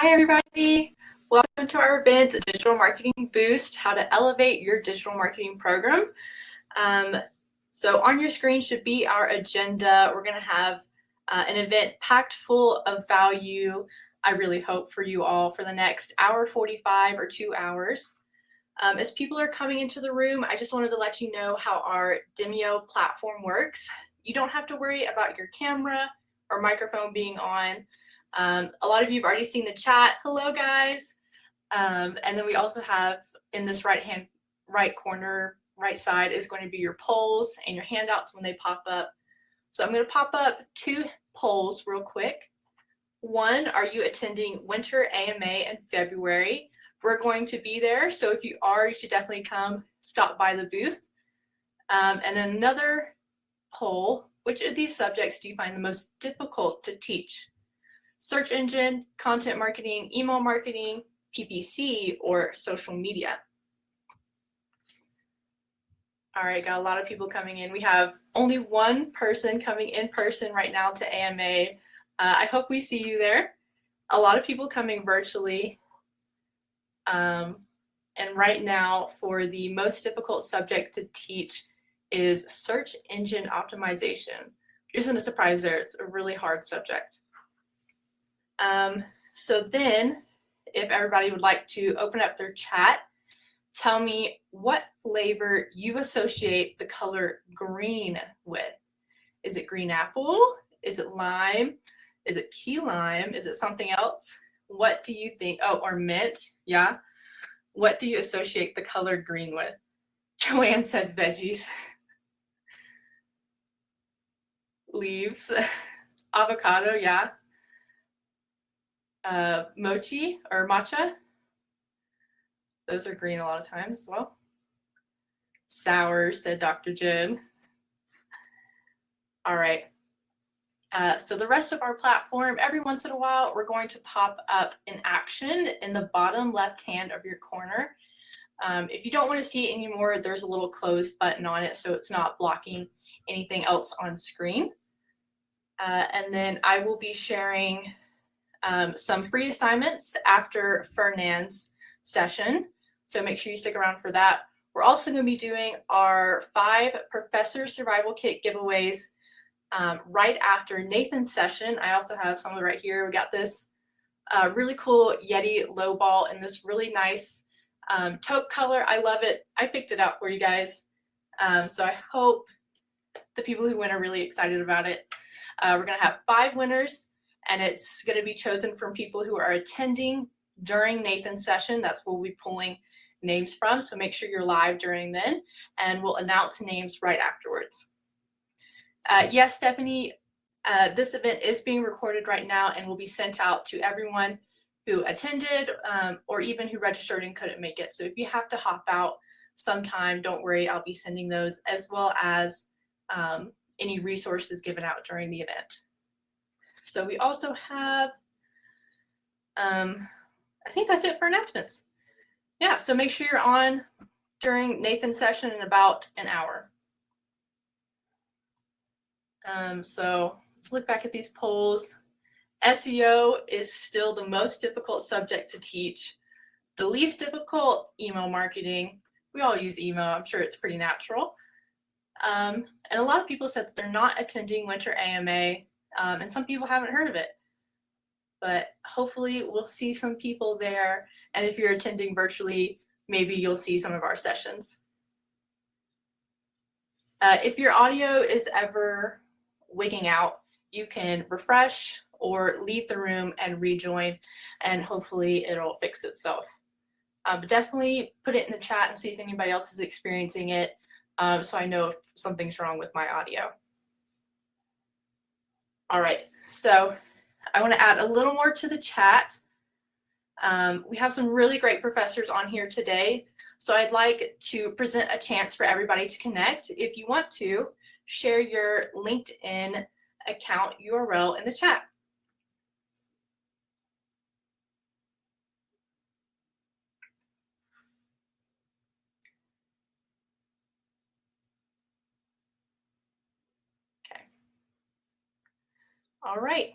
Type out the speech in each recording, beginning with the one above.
Hi, everybody. Welcome to our event, Digital Marketing Boost, how to elevate your digital marketing program. So on your screen should be our agenda. We're going to have an event packed full of value, I really hope, for you all for the next hour 45 or 2 hours. As people are coming into the room, I just wanted to let you know how our Demio platform works. You don't have to worry about your camera or microphone being on. A lot of you have already seen the chat. Hello, guys. And then we also have in this right corner, right side is going to be your polls and your handouts when they pop up. So I'm going to pop up 2 polls real quick. One, are you attending Winter AMA in February? We're going to be there, so if you are, you should definitely come stop by the booth. And then another poll, which of these subjects do you find the most difficult to teach? Search engine, content marketing, email marketing, PPC, or social media? All right, got a lot of people coming in. We have only one person coming in person right now to AMA. I hope we see you there. A lot of people coming virtually. And right now, for the most difficult subject to teach is search engine optimization. Which isn't a surprise there, it's a really hard subject. So then, if everybody would like to open up their chat, tell me what flavor you associate the color green with. Is it green apple? Is it lime? Is it key lime? Is it something else? What do you think? Oh, or mint, yeah. What do you associate the color green with? Joanne said veggies. Leaves. Avocado, yeah. Mochi or matcha. Those are green a lot of times as well. Sour, said Dr. Jen. All right. So the rest of our platform, every once in a while, we're going to pop up an action in the bottom left hand of your corner. If you don't want to see it anymore, there's a little close button on it, so it's not blocking anything else on screen. And then I will be sharing some free assignments after Fernand's session, so make sure you stick around for that. We're also going to be doing our 5 Professor Survival Kit giveaways right after Nathan's session. I also have some of it right here. We got this really cool Yeti low ball in this really nice taupe color. I love it. I picked it out for you guys. So I hope the people who win are really excited about it. We're going to have 5 winners, and it's going to be chosen from people who are attending during Nathan's session. That's where we'll be pulling names from, so make sure you're live during then, and we'll announce names right afterwards. Yes, Stephanie, this event is being recorded right now and will be sent out to everyone who attended or even who registered and couldn't make it. So if you have to hop out sometime, don't worry, I'll be sending those, as well as any resources given out during the event. So we also have, I think that's it for announcements. Yeah, so make sure you're on during Nathan's session in about an hour. So let's look back at these polls. SEO is still the most difficult subject to teach. The least difficult, email marketing. We all use email. I'm sure it's pretty natural. And a lot of people said that they're not attending Winter AMA, and some people haven't heard of it. But hopefully we'll see some people there. And if you're attending virtually, maybe you'll see some of our sessions. If your audio is ever wigging out, you can refresh or leave the room and rejoin, and hopefully it'll fix itself. But definitely put it in the chat and see if anybody else is experiencing it, so I know if something's wrong with my audio. All right, so I want to add a little more to the chat. We have some really great professors on here today, so I'd like to present a chance for everybody to connect. If you want to, share your LinkedIn account URL in the chat. Okay. All right.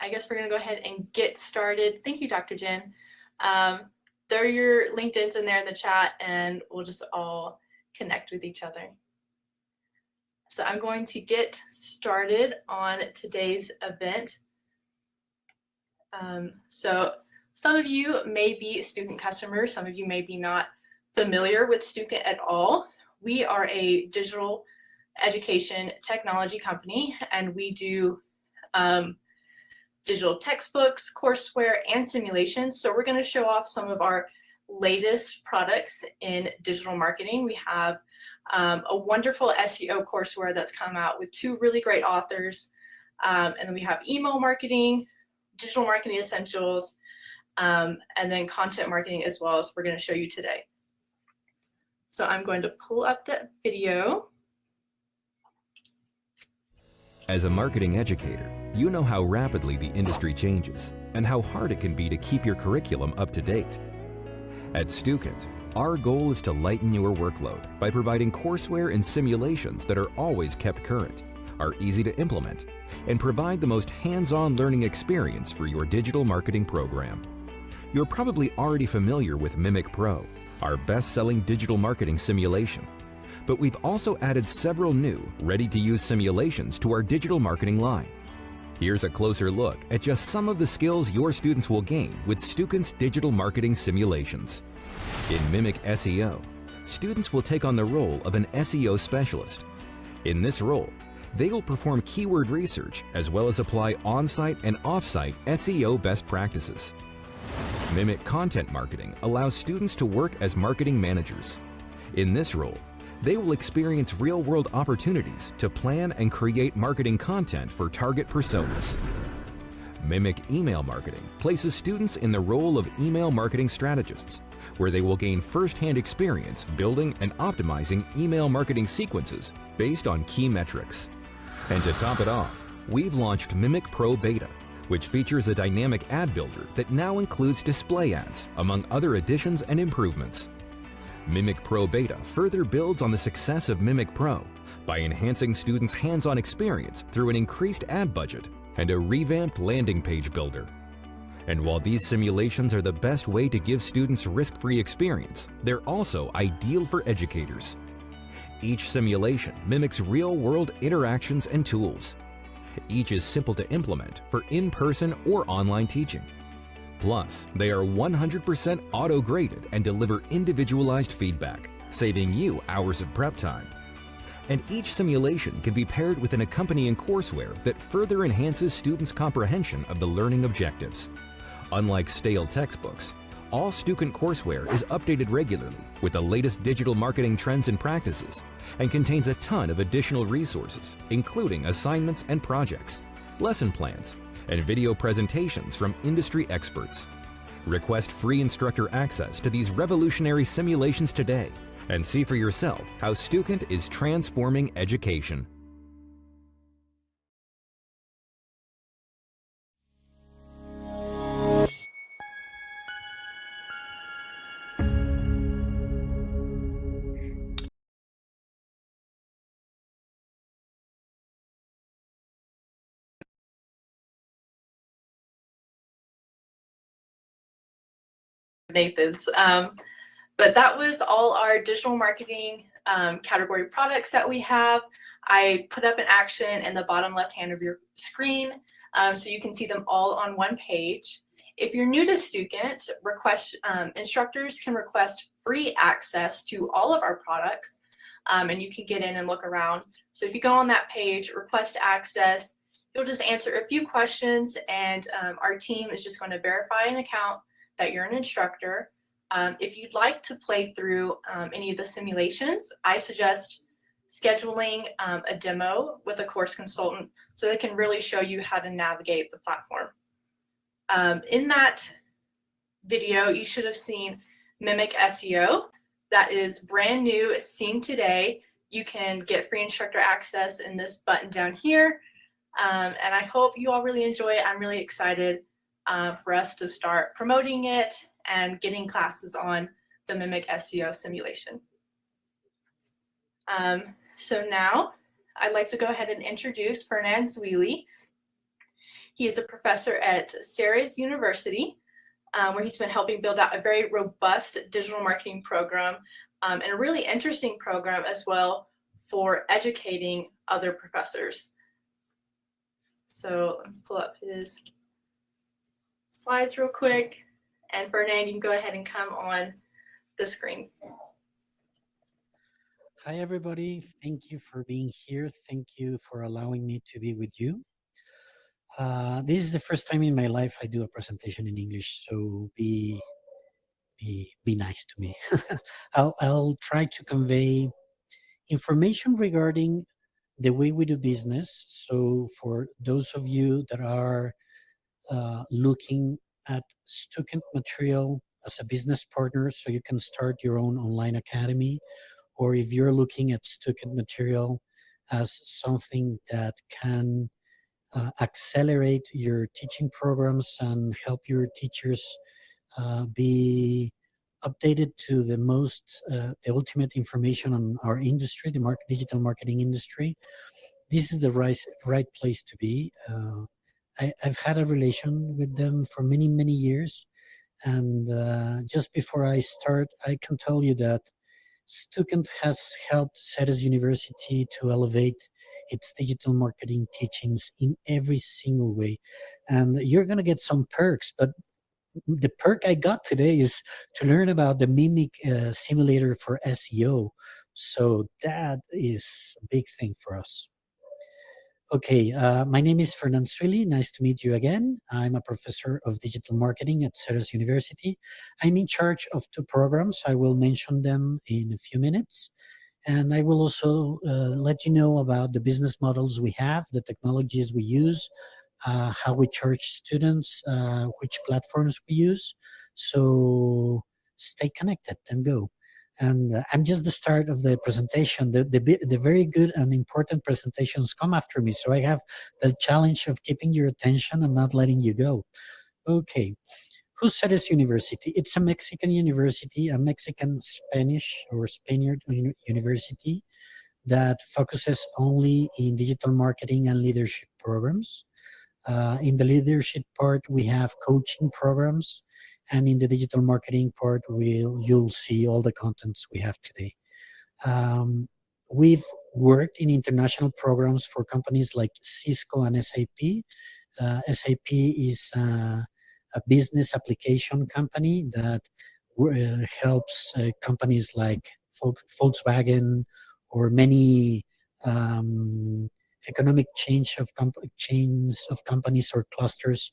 I guess we're going to go ahead and get started. Thank you, Dr. Jen. There are your LinkedIn's in there in the chat, and we'll just all connect with each other. So I'm going to get started on today's event. So some of you may be Stukent customers, some of you may be not familiar with Stukent at all. We are a digital education technology company, and we do digital textbooks, courseware, and simulations. So we're going to show off some of our latest products in digital marketing. We have a wonderful SEO courseware that's come out with 2 really great authors. And then we have email marketing, digital marketing essentials, and then content marketing as well, as we're going to show you today. So I'm going to pull up that video. As a marketing educator, you know how rapidly the industry changes and how hard it can be to keep your curriculum up to date. At Stukent, our goal is to lighten your workload by providing courseware and simulations that are always kept current, are easy to implement, and provide the most hands-on learning experience for your digital marketing program. You're probably already familiar with Mimic Pro, our best-selling digital marketing simulation. But we've also added several new, ready-to-use simulations to our digital marketing line. Here's a closer look at just some of the skills your students will gain with Stukent's digital marketing simulations. In Mimic SEO, students will take on the role of an SEO specialist. In this role, they will perform keyword research as well as apply on-site and off-site SEO best practices. Mimic Content Marketing allows students to work as marketing managers. In this role, they will experience real-world opportunities to plan and create marketing content for target personas. Mimic Email Marketing places students in the role of email marketing strategists, where they will gain first-hand experience building and optimizing email marketing sequences based on key metrics. And to top it off, we've launched Mimic Pro Beta, which features a dynamic ad builder that now includes display ads, among other additions and improvements. Mimic Pro Beta further builds on the success of Mimic Pro by enhancing students' hands-on experience through an increased ad budget and a revamped landing page builder. And while these simulations are the best way to give students risk-free experience, they're also ideal for educators. Each simulation mimics real-world interactions and tools. Each is simple to implement for in-person or online teaching. Plus, they are 100% auto-graded and deliver individualized feedback, saving you hours of prep time. And each simulation can be paired with an accompanying courseware that further enhances students' comprehension of the learning objectives. Unlike stale textbooks, all Stukent courseware is updated regularly with the latest digital marketing trends and practices, and contains a ton of additional resources, including assignments and projects, lesson plans, and video presentations from industry experts. Request free instructor access to these revolutionary simulations today and see for yourself how Stukent is transforming education. Nathan's. But that was all our digital marketing category products that we have. I put up an action in the bottom left hand of your screen so you can see them all on one page. If you're new to Stukent, instructors can request free access to all of our products, and you can get in and look around. So if you go on that page, request access, you'll just answer a few questions, and our team is just going to verify an account that you're an instructor. If you'd like to play through any of the simulations, I suggest scheduling a demo with a course consultant so they can really show you how to navigate the platform. In that video, you should have seen Mimic SEO. That is brand new, seen today. You can get free instructor access in this button down here. And I hope you all really enjoy it. I'm really excited for us to start promoting it and getting classes on the Mimic SEO simulation. So now I'd like to go ahead and introduce Fernand. He is a professor at SEReS University, where he's been helping build out a very robust digital marketing program and a really interesting program as well for educating other professors. So let me pull up his slides real quick. And Fernand, you can go ahead and come on the screen. Hi, everybody. Thank you for being here. Thank you for allowing me to be with you. This is the first time in my life I do a presentation in English, so be nice to me. I'll try to convey information regarding the way we do business. So for those of you that are looking at Stukent material as a business partner, so you can start your own online academy, or if you're looking at Stukent material as something that can accelerate your teaching programs and help your teachers be updated to the ultimate information on our industry, the digital marketing industry, this is the right place to be. I've had a relation with them for many, many years. And just before I start, I can tell you that Stukent has helped SEReS University to elevate its digital marketing teachings in every single way. And you're going to get some perks, but the perk I got today is to learn about the Mimic simulator for SEO. So that is a big thing for us. Okay, my name is Fernand. Nice to meet you again. I'm a professor of digital marketing at SEReS University. I'm in charge of two programs. I will mention them in a few minutes. And I will also let you know about the business models we have, the technologies we use, how we charge students, which platforms we use. So stay connected and go. And I'm just the start of the presentation. The very good and important presentations come after me. So I have the challenge of keeping your attention and not letting you go. Okay. Who's SEReS University? It's a Mexican university, a Mexican Spanish or Spaniard university that focuses only in digital marketing and leadership programs. In the leadership part, we have coaching programs, and in the digital marketing part, you'll see all the contents we have today. We've worked in international programs for companies like Cisco and SAP. SAP is a business application company that helps companies like Volkswagen or many economic chains of companies or clusters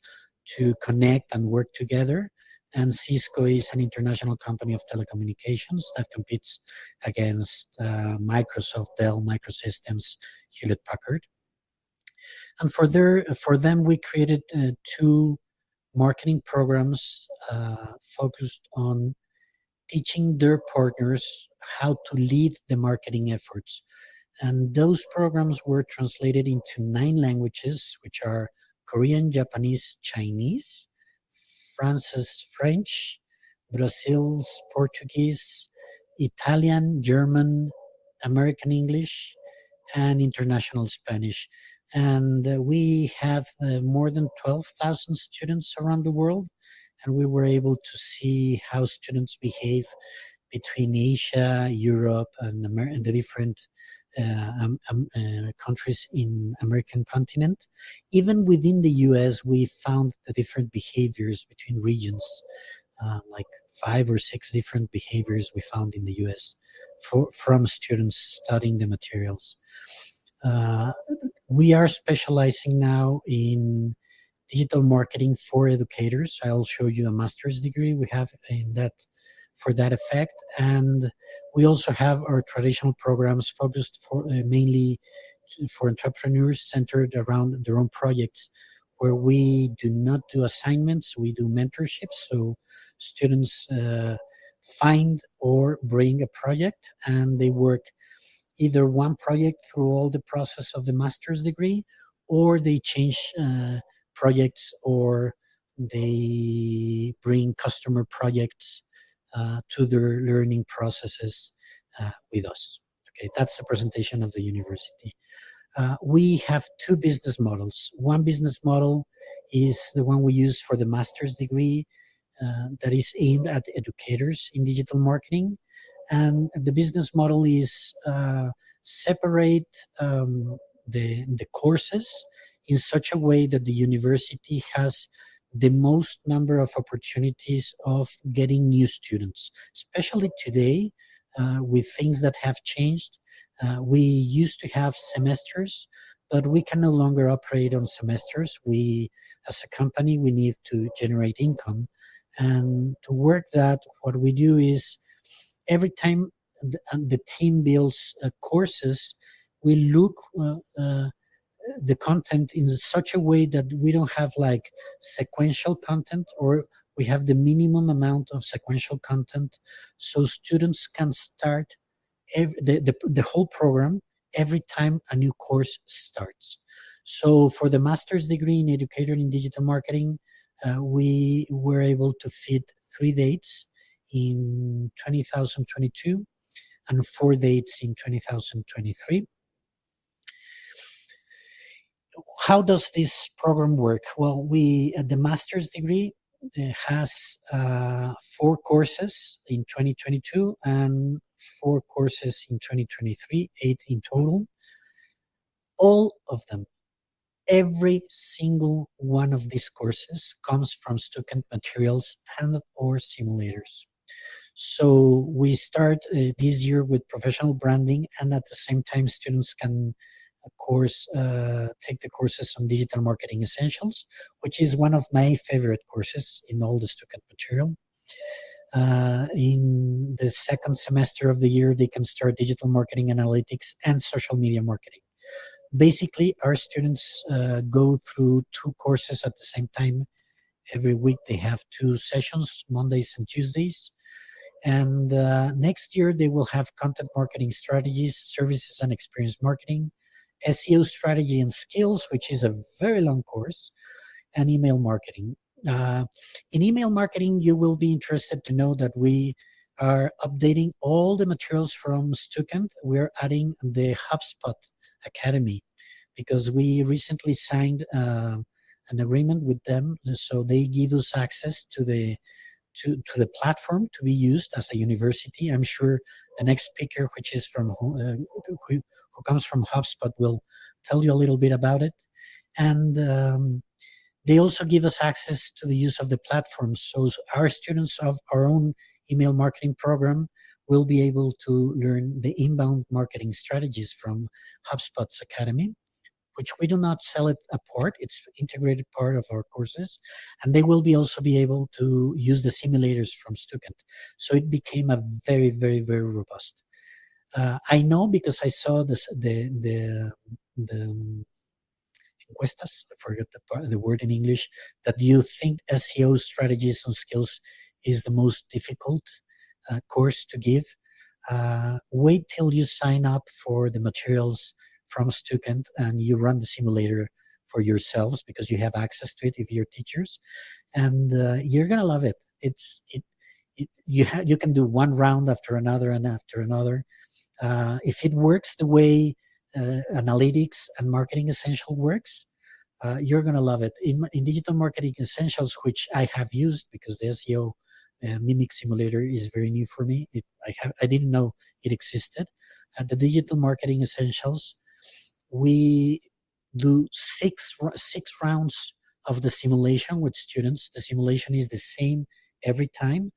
to connect and work together. And Cisco is an international company of telecommunications that competes against Microsoft, Dell, Microsystems, Hewlett Packard. And for them, we created two marketing programs focused on teaching their partners how to lead the marketing efforts. And those programs were translated into 9 languages, which are Korean, Japanese, Chinese, France's French, Brazil's Portuguese, Italian, German, American English, and international Spanish. And we have more than 12,000 students around the world, and we were able to see how students behave between Asia, Europe, and the different countries in American continent. Even within the US, we found the different behaviors between regions, like 5 or 6 different behaviors we found in the US from students studying the materials. We are specializing now in digital marketing for educators. I'll show you a master's degree we have in that for that effect. And we also have our traditional programs focused for mainly for entrepreneurs centered around their own projects, where we do not do assignments, we do mentorships. So students find or bring a project, and they work either one project through all the process of the master's degree, or they change projects, or they bring customer projects to their learning processes with us. Okay, that's the presentation of the university. We have 2 business models. One business model is the one we use for the master's degree that is aimed at educators in digital marketing. And the business model is separate the courses in such a way that the university has the most number of opportunities of getting new students, especially today with things that have changed. We used to have semesters, but we can no longer operate on semesters. We, as a company, we need to generate income. And to work that, what we do is every time the team builds courses, we look the content in such a way that we don't have like sequential content, or we have the minimum amount of sequential content so students can start the whole program every time a new course starts. So for the master's degree in educator in digital marketing, we were able to fit 3 dates in 2022 and 4 dates in 2023. How does this program work? Well, the master's degree has 4 courses in 2022 and 4 courses in 2023, 8 in total. All of them, every single one of these courses comes from Stukent materials and or simulators. So we start this year with professional branding, and at the same time, students can, of course, take the courses on digital marketing essentials, which is one of my favorite courses in all the Stukent material. In the second semester of the year, they can start digital marketing analytics and social media marketing. Basically, our students go through 2 courses at the same time. Every week they have 2 sessions, Mondays and Tuesdays. And next year they will have content marketing strategies, services and experience marketing, SEO strategy and skills, which is a very long course, and email marketing. In email marketing, you will be interested to know that we are updating all the materials from Stukent. We're adding the Hubspot Academy because we recently signed an agreement with them, so they give us access to the platform to be used as a university. I'm sure the next speaker, which is from who comes from HubSpot, will tell you a little bit about it. And they also give us access to the use of the platform. So our students of our own email marketing program will be able to learn the inbound marketing strategies from HubSpot's Academy, which we do not sell it apart. It's integrated part of our courses. And they will also be able to use the simulators from Stukent. So it became a very, very, very robust. I know because I saw the encuestas, I forgot the word in English, that you think SEO strategies and skills is the most difficult course to give. Wait till you sign up for the materials from Stukent and you run the simulator for yourselves because you have access to it if you're teachers, and you're gonna love it. You can do one round after another and after another. If it works the way analytics and marketing essential works, you're gonna love it. In digital marketing essentials, which I have used because the SEO Mimic simulator is very new for me. I didn't know it existed. At the digital marketing essentials, we do six rounds of the simulation with students. The simulation is the same every time,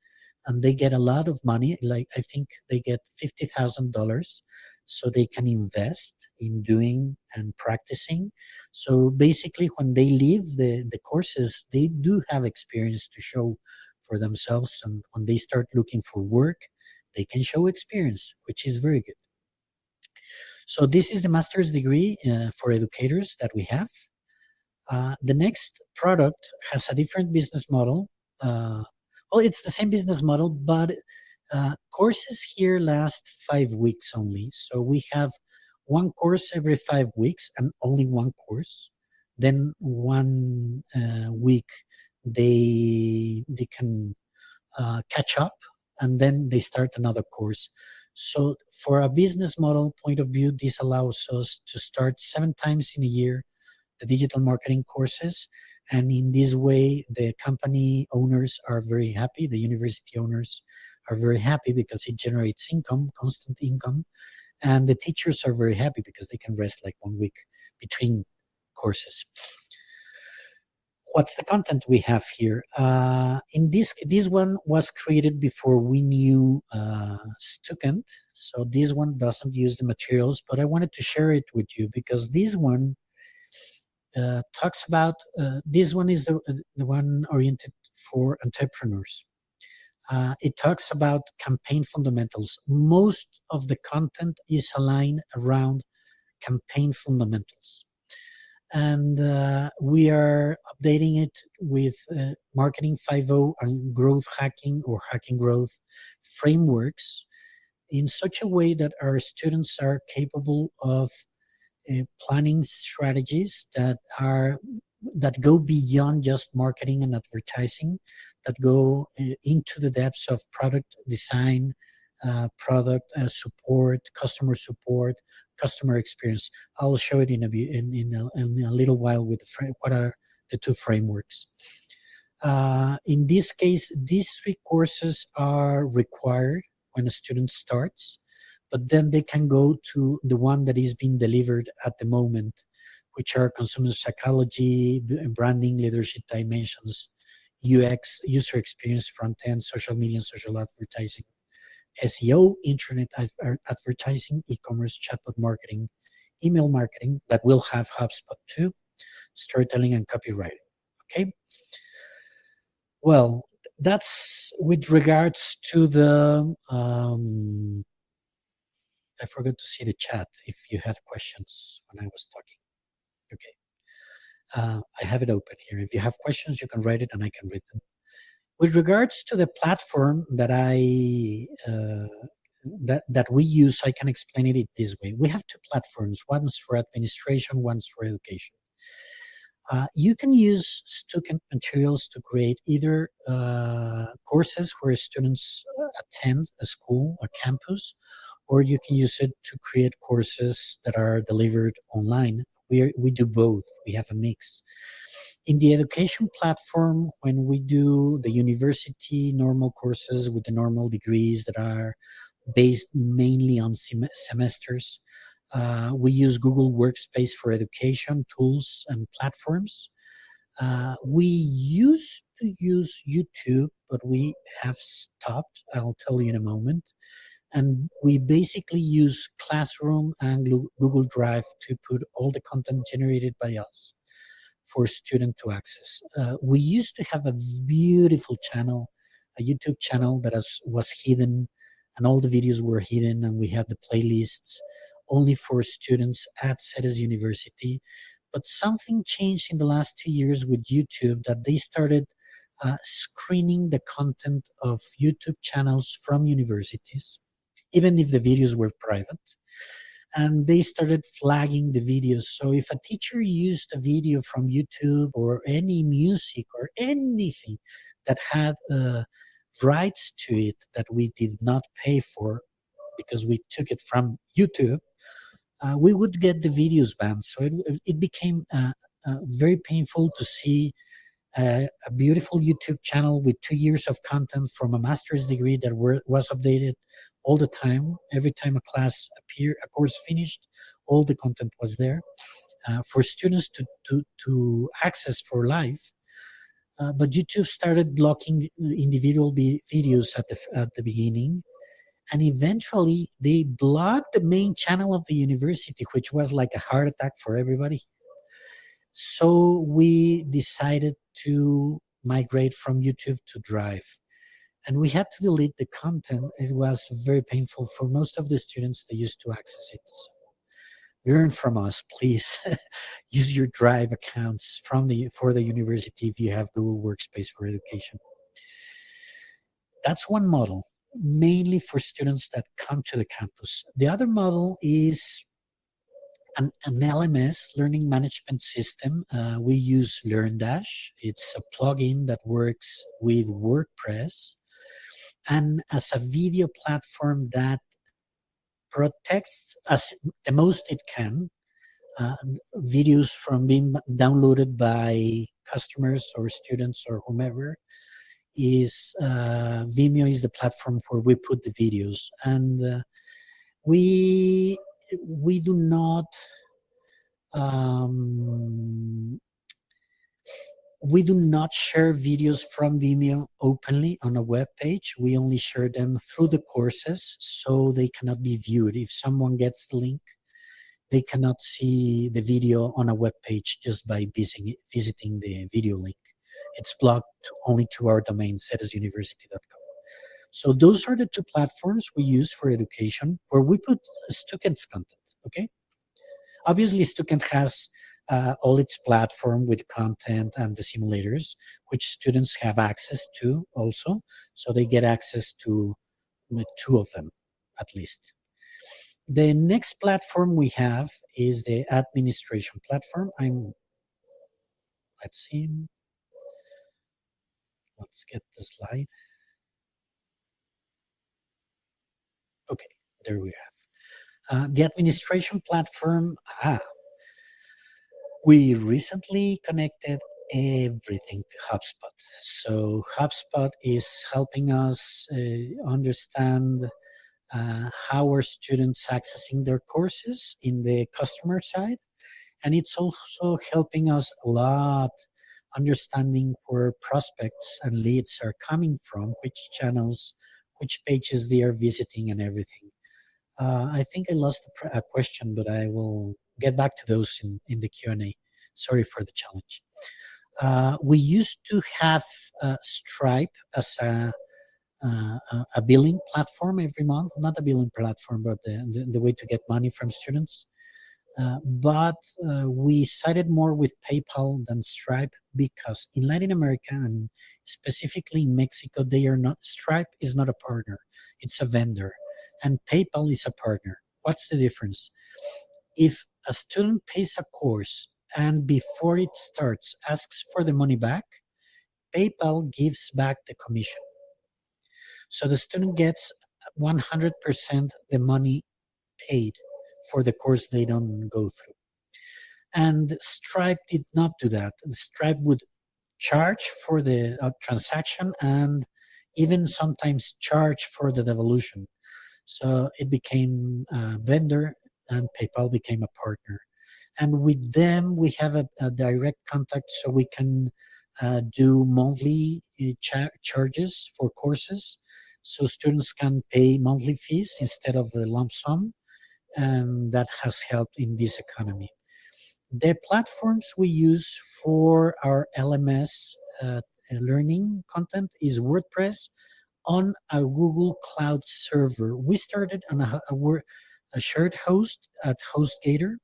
and they get a lot of money. Like I think they get $50,000, so they can invest in doing and practicing. So basically, when they leave the courses, they do have experience to show for themselves, and when they start looking for work, they can show experience, which is very good. So this is the master's degree for educators that we have. The next product has a different business model. Well, it's the same business model, but courses here last 5 weeks only. So we have 1 course every 5 weeks and only 1 course. Then 1 week they can catch up, and then they start another course. So for a business model point of view, this allows us to start 7 times in a year the digital marketing courses. And in this way, the company owners are very happy. The university owners are very happy because it generates income, constant income. And the teachers are very happy because they can rest like 1 week between courses. What's the content we have here? In this one was created before we knew Stukent, so this one doesn't use the materials, but I wanted to share it with you because this one talks about, this one is the one oriented for entrepreneurs. It talks about campaign fundamentals. Most of the content is aligned around campaign fundamentals. And we are updating it with Marketing 5.0 and growth hacking or hacking growth frameworks in such a way that our students are capable of planning strategies that go beyond just marketing and advertising, that go into the depths of product design, product support, customer experience. I'll show it in a little while with what are the two frameworks. In this case, these 3 courses are required when a student starts, but then they can go to the one that is being delivered at the moment, which are consumer psychology, branding, leadership dimensions, UX, user experience, front end, social media, and social advertising, SEO, internet advertising, e-commerce, chatbot marketing, email marketing, that will have Hubspot too, storytelling and copywriting. Okay. Well, that's with regards to the, I forgot to see the chat if you had questions when I was talking. Okay. I have it open here. If you have questions, you can write it and I can read them. With regards to the platform that that we use, I can explain it this way. We have 2 platforms. One's for administration, one's for education. You can use Stukent materials to create either courses where students attend a school, a campus, or you can use it to create courses that are delivered online. We do both. We have a mix. In the education platform, when we do the university normal courses with the normal degrees that are based mainly on semesters, we use Google Workspace for education tools and platforms. We used to use YouTube, but we have stopped. I'll tell you in a moment. And we basically use Classroom and Google Drive to put all the content generated by us for student to access. We used to have a beautiful channel, a YouTube channel that was hidden, and all the videos were hidden, and we had the playlists only for students at SEReS University. But something changed in the last 2 years with YouTube, that they started screening the content of YouTube channels from universities, even if the videos were private. And they started flagging the videos. So if a teacher used a video from YouTube or any music or anything that had rights to it that we did not pay for because we took it from YouTube, we would get the videos banned. So it became very painful to see a beautiful YouTube channel with 2 years of content from a master's degree that was updated all the time. Every time a class appeared, a course finished, all the content was there for students to access for life. But YouTube started blocking individual videos at the beginning, and eventually they blocked the main channel of the university, which was like a heart attack for everybody. So we decided to migrate from YouTube to Drive. And we had to delete the content. It was very painful for most of the students that used to access it. So learn from us, please. Use your Drive accounts for the university if you have Google Workspace for education. That's one model, mainly for students that come to the campus. The other model is an LMS, learning management system. We use LearnDash. It's a plugin that works with WordPress and as a video platform that protects as the most it can videos from being downloaded by customers or students or whomever, is Vimeo is the platform where we put the videos, and we do not um, we do not share videos from Vimeo openly on a web page. We only share them through the courses, so they cannot be viewed. If someone gets the link, they cannot see the video on a web page just by visiting the video link. It's blocked only to our domain, seresuniversity.com. So those are the two platforms we use for education, where we put Stukent's content, okay? Obviously, Stukent has all its platform with content and the simulators, which students have access to also. So they get access to two of them, at least. The next platform we have is the administration platform. Let's see. Let's get the slide. Okay, there we have. The administration platform, we recently connected everything to Hubspot. So Hubspot is helping us understand how are students accessing their courses in the customer side. And it's also helping us a lot understanding where prospects and leads are coming from, which channels, which pages they are visiting, and everything. I think I lost a question, but I will get back to those in the Q&A. Sorry for the challenge. We used to have Stripe as a billing platform every month, not a billing platform, but the way to get money from students. But we sided more with PayPal than Stripe because in Latin America and specifically in Mexico, Stripe is not a partner, it's a vendor, and PayPal is a partner. What's the difference? If a student pays a course and before it starts asks for the money back, PayPal gives back the commission. So the student gets 100% the money paid for the course they don't go through. And Stripe did not do that. Stripe would charge for the transaction and even sometimes charge for the devolution. So it became a vendor and PayPal became a partner. And with them, we have a direct contact so we can do monthly charges for courses. So students can pay monthly fees instead of the lump sum. And that has helped in this economy. The platforms we use for our LMS learning content is WordPress on a Google Cloud server. We started on a shared host at HostGator.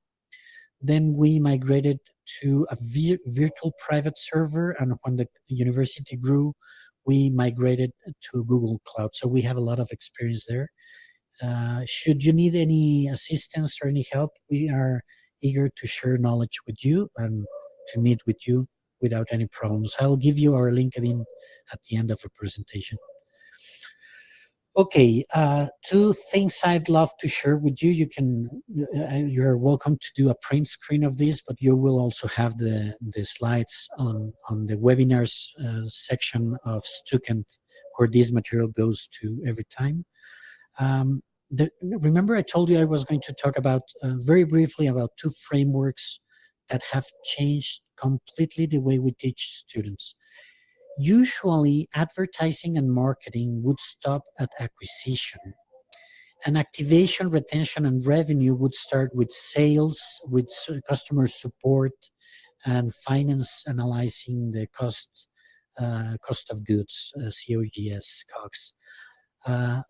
Then we migrated to a virtual private server. And when the university grew, we migrated to Google Cloud. So we have a lot of experience there. Should you need any assistance or any help, we are eager to share knowledge with you and to meet with you without any problems. I'll give you our LinkedIn at the end of the presentation. Okay, two things I'd love to share with you. You're welcome to do a print screen of this, but you will also have the slides on the webinars section of Stukent, where this material goes to every time. Remember I told you I was going to talk about very briefly about two frameworks that have changed completely the way we teach students. Usually advertising and marketing would stop at acquisition, and activation, retention, and revenue would start with sales, with customer support, and finance analyzing the cost of goods, COGS, COGS. The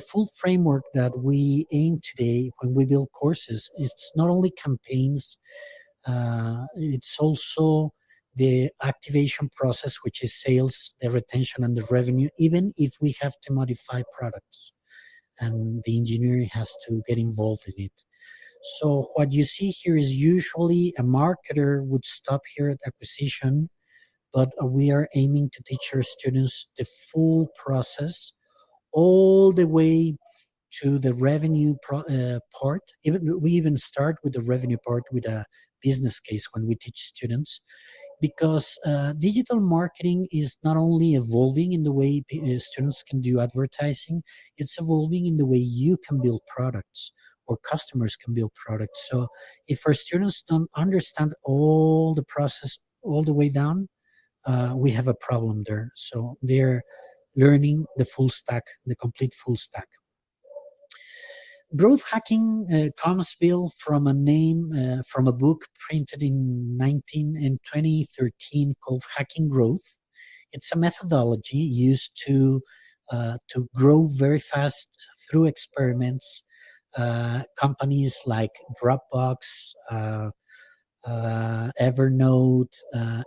full framework that we aim today when we build courses, it's not only campaigns, it's also the activation process, which is sales, the retention, and the revenue, even if we have to modify products and the engineering has to get involved in it. So what you see here is usually a marketer would stop here at acquisition, but we are aiming to teach our students the full process all the way to the revenue part. We even start with the revenue part with a business case when we teach students, because digital marketing is not only evolving in the way students can do advertising, it's evolving in the way you can build products or customers can build products. So if our students don't understand all the process all the way down, we have a problem there. So they're learning the full stack, the complete full stack. Growth hacking comes, Bill, from a name, from a book printed in 2013 called Hacking Growth. It's a methodology used to grow very fast through experiments. Companies like Dropbox, Evernote,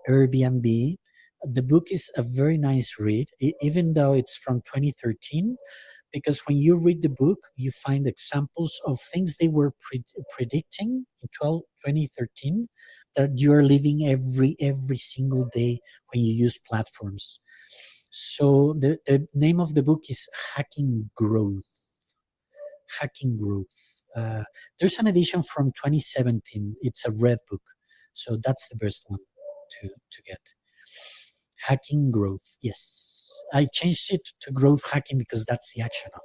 Airbnb. The book is a very nice read, even though it's from 2013, because when you read the book, you find examples of things they were predicting in 2013 that you are living every single day when you use platforms. So the name of the book is Hacking Growth. Hacking Growth. There's an edition from 2017. It's a red book, so that's the best one to get. Hacking Growth. Yes, I changed it to Growth Hacking because that's the action of.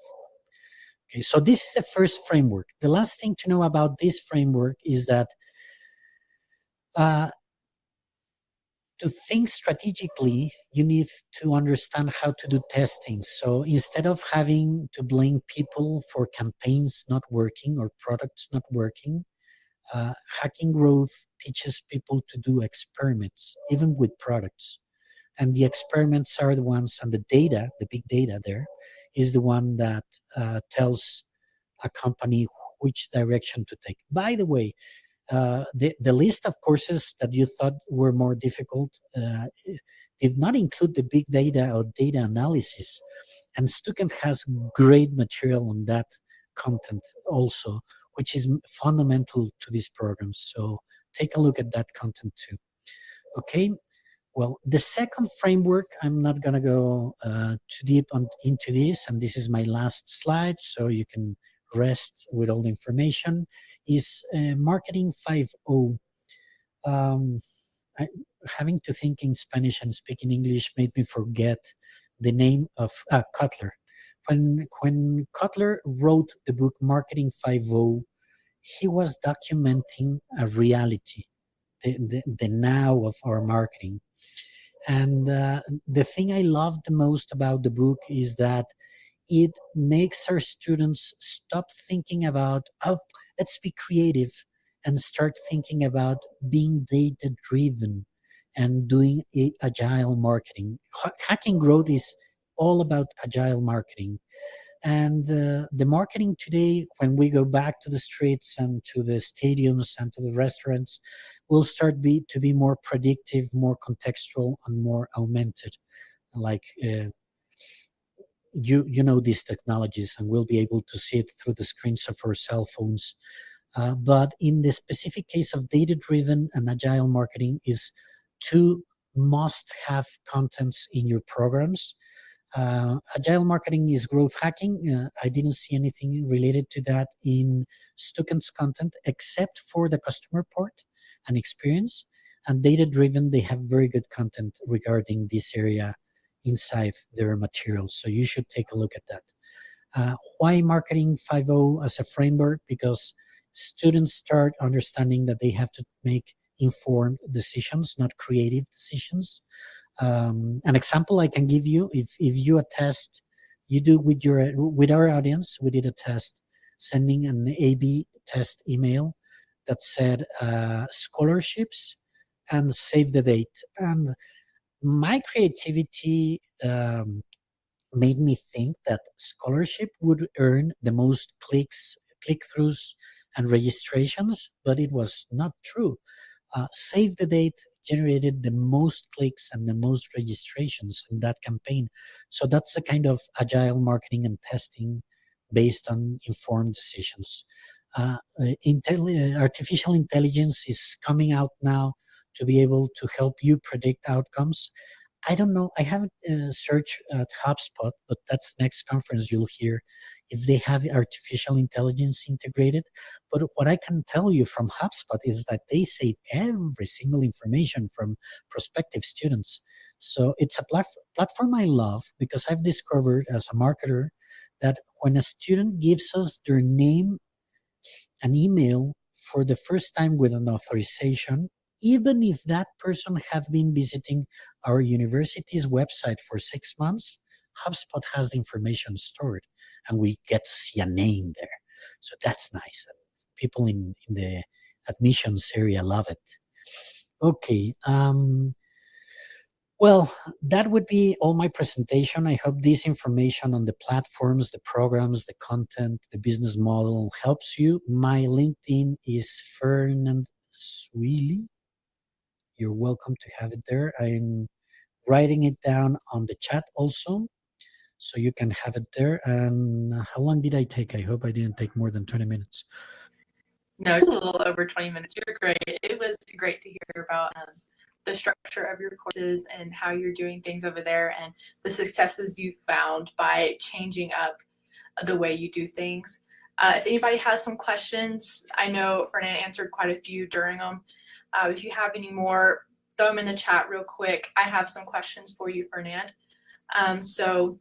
Okay, so this is the first framework. The last thing to know about this framework is that to think strategically, you need to understand how to do testing. So instead of having to blame people for campaigns not working or products not working, Hacking Growth teaches people to do experiments, even with products. And the experiments are the ones, and the data, the big data there, is the one that tells a company which direction to take. By the way, the list of courses that you thought were more difficult did not include the big data or data analysis. And Stukent has great material on that content also, which is fundamental to these programs. So take a look at that content too. Okay. Well, the second framework, I'm not going to go too deep into this, and this is my last slide, so you can rest with all the information, is Marketing 5.0. Having to think in Spanish and speak in English made me forget the name of Kotler. When Kotler wrote the book Marketing 5.0, he was documenting a reality, the now of our marketing. And the thing I love the most about the book is that it makes our students stop thinking about, oh, let's be creative, and start thinking about being data driven and doing agile marketing. Hacking Growth is all about agile marketing. And the marketing today, when we go back to the streets and to the stadiums and to the restaurants, will start to be more predictive, more contextual, and more augmented. Like you know these technologies, and we'll be able to see it through the screens of our cell phones. But in the specific case of data-driven and agile marketing, is two must-have contents in your programs. Agile marketing is growth hacking. I didn't see anything related to that in Stukent's content, except for the customer part and experience. And data driven, they have very good content regarding this area inside their materials. So you should take a look at that. Why Marketing 5.0 as a framework? Because students start understanding that they have to make informed decisions, not creative decisions. An example I can give you, if you attest, you do with our audience, we did a test sending an A/B test email that said scholarships and save the date. And my creativity made me think that scholarship would earn the most click-throughs and registrations, but it was not true. Save the Date generated the most clicks and the most registrations in that campaign. So that's the kind of agile marketing and testing based on informed decisions. Artificial intelligence is coming out now to be able to help you predict outcomes. I don't know. I haven't searched at Hubspot, but that's next conference you'll hear if they have artificial intelligence integrated. But what I can tell you from HubSpot is that they save every single information from prospective students. So it's a platform I love because I've discovered as a marketer that when a student gives us their name and email for the first time with an authorization, even if that person had been visiting our university's website for 6 months, HubSpot has the information stored and we get to see a name there. So that's nice. People in the admissions area love it. Okay. Well, that would be all my presentation. I hope this information on the platforms, the programs, the content, the business model helps you. My LinkedIn is Fernand Swilly. You're welcome to have it there. I'm writing it down on the chat also, so you can have it there. And how long did I take? I hope I didn't take more than 20 minutes. No, just a little over 20 minutes. You're great. It was great to hear about the structure of your courses and how you're doing things over there and the successes you've found by changing up the way you do things. If anybody has some questions, I know Fernand answered quite a few during them. If you have any more, throw them in the chat real quick. I have some questions for you, Fernand. So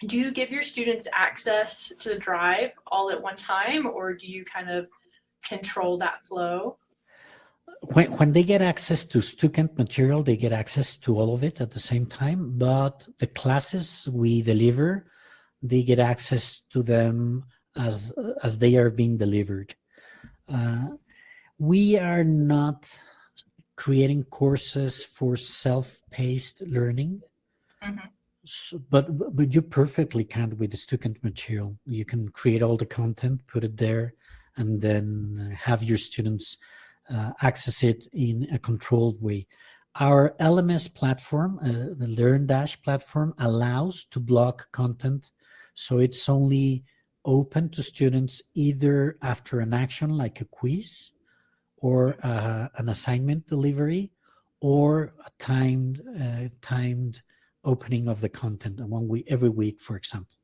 do you give your students access to the drive all at one time, or do you kind of control that flow? When they get access to Stukent material, they get access to all of it at the same time. But the classes we deliver, they get access to them as they are being delivered. We are not creating courses for self-paced learning. Mm-hmm. So, but you perfectly can with the Stukent material. You can create all the content, put it there, and then have your students access it in a controlled way. Our LMS platform, the LearnDash platform, allows to block content. So it's only open to students either after an action like a quiz or an assignment delivery or a timed opening of the content every week, for example.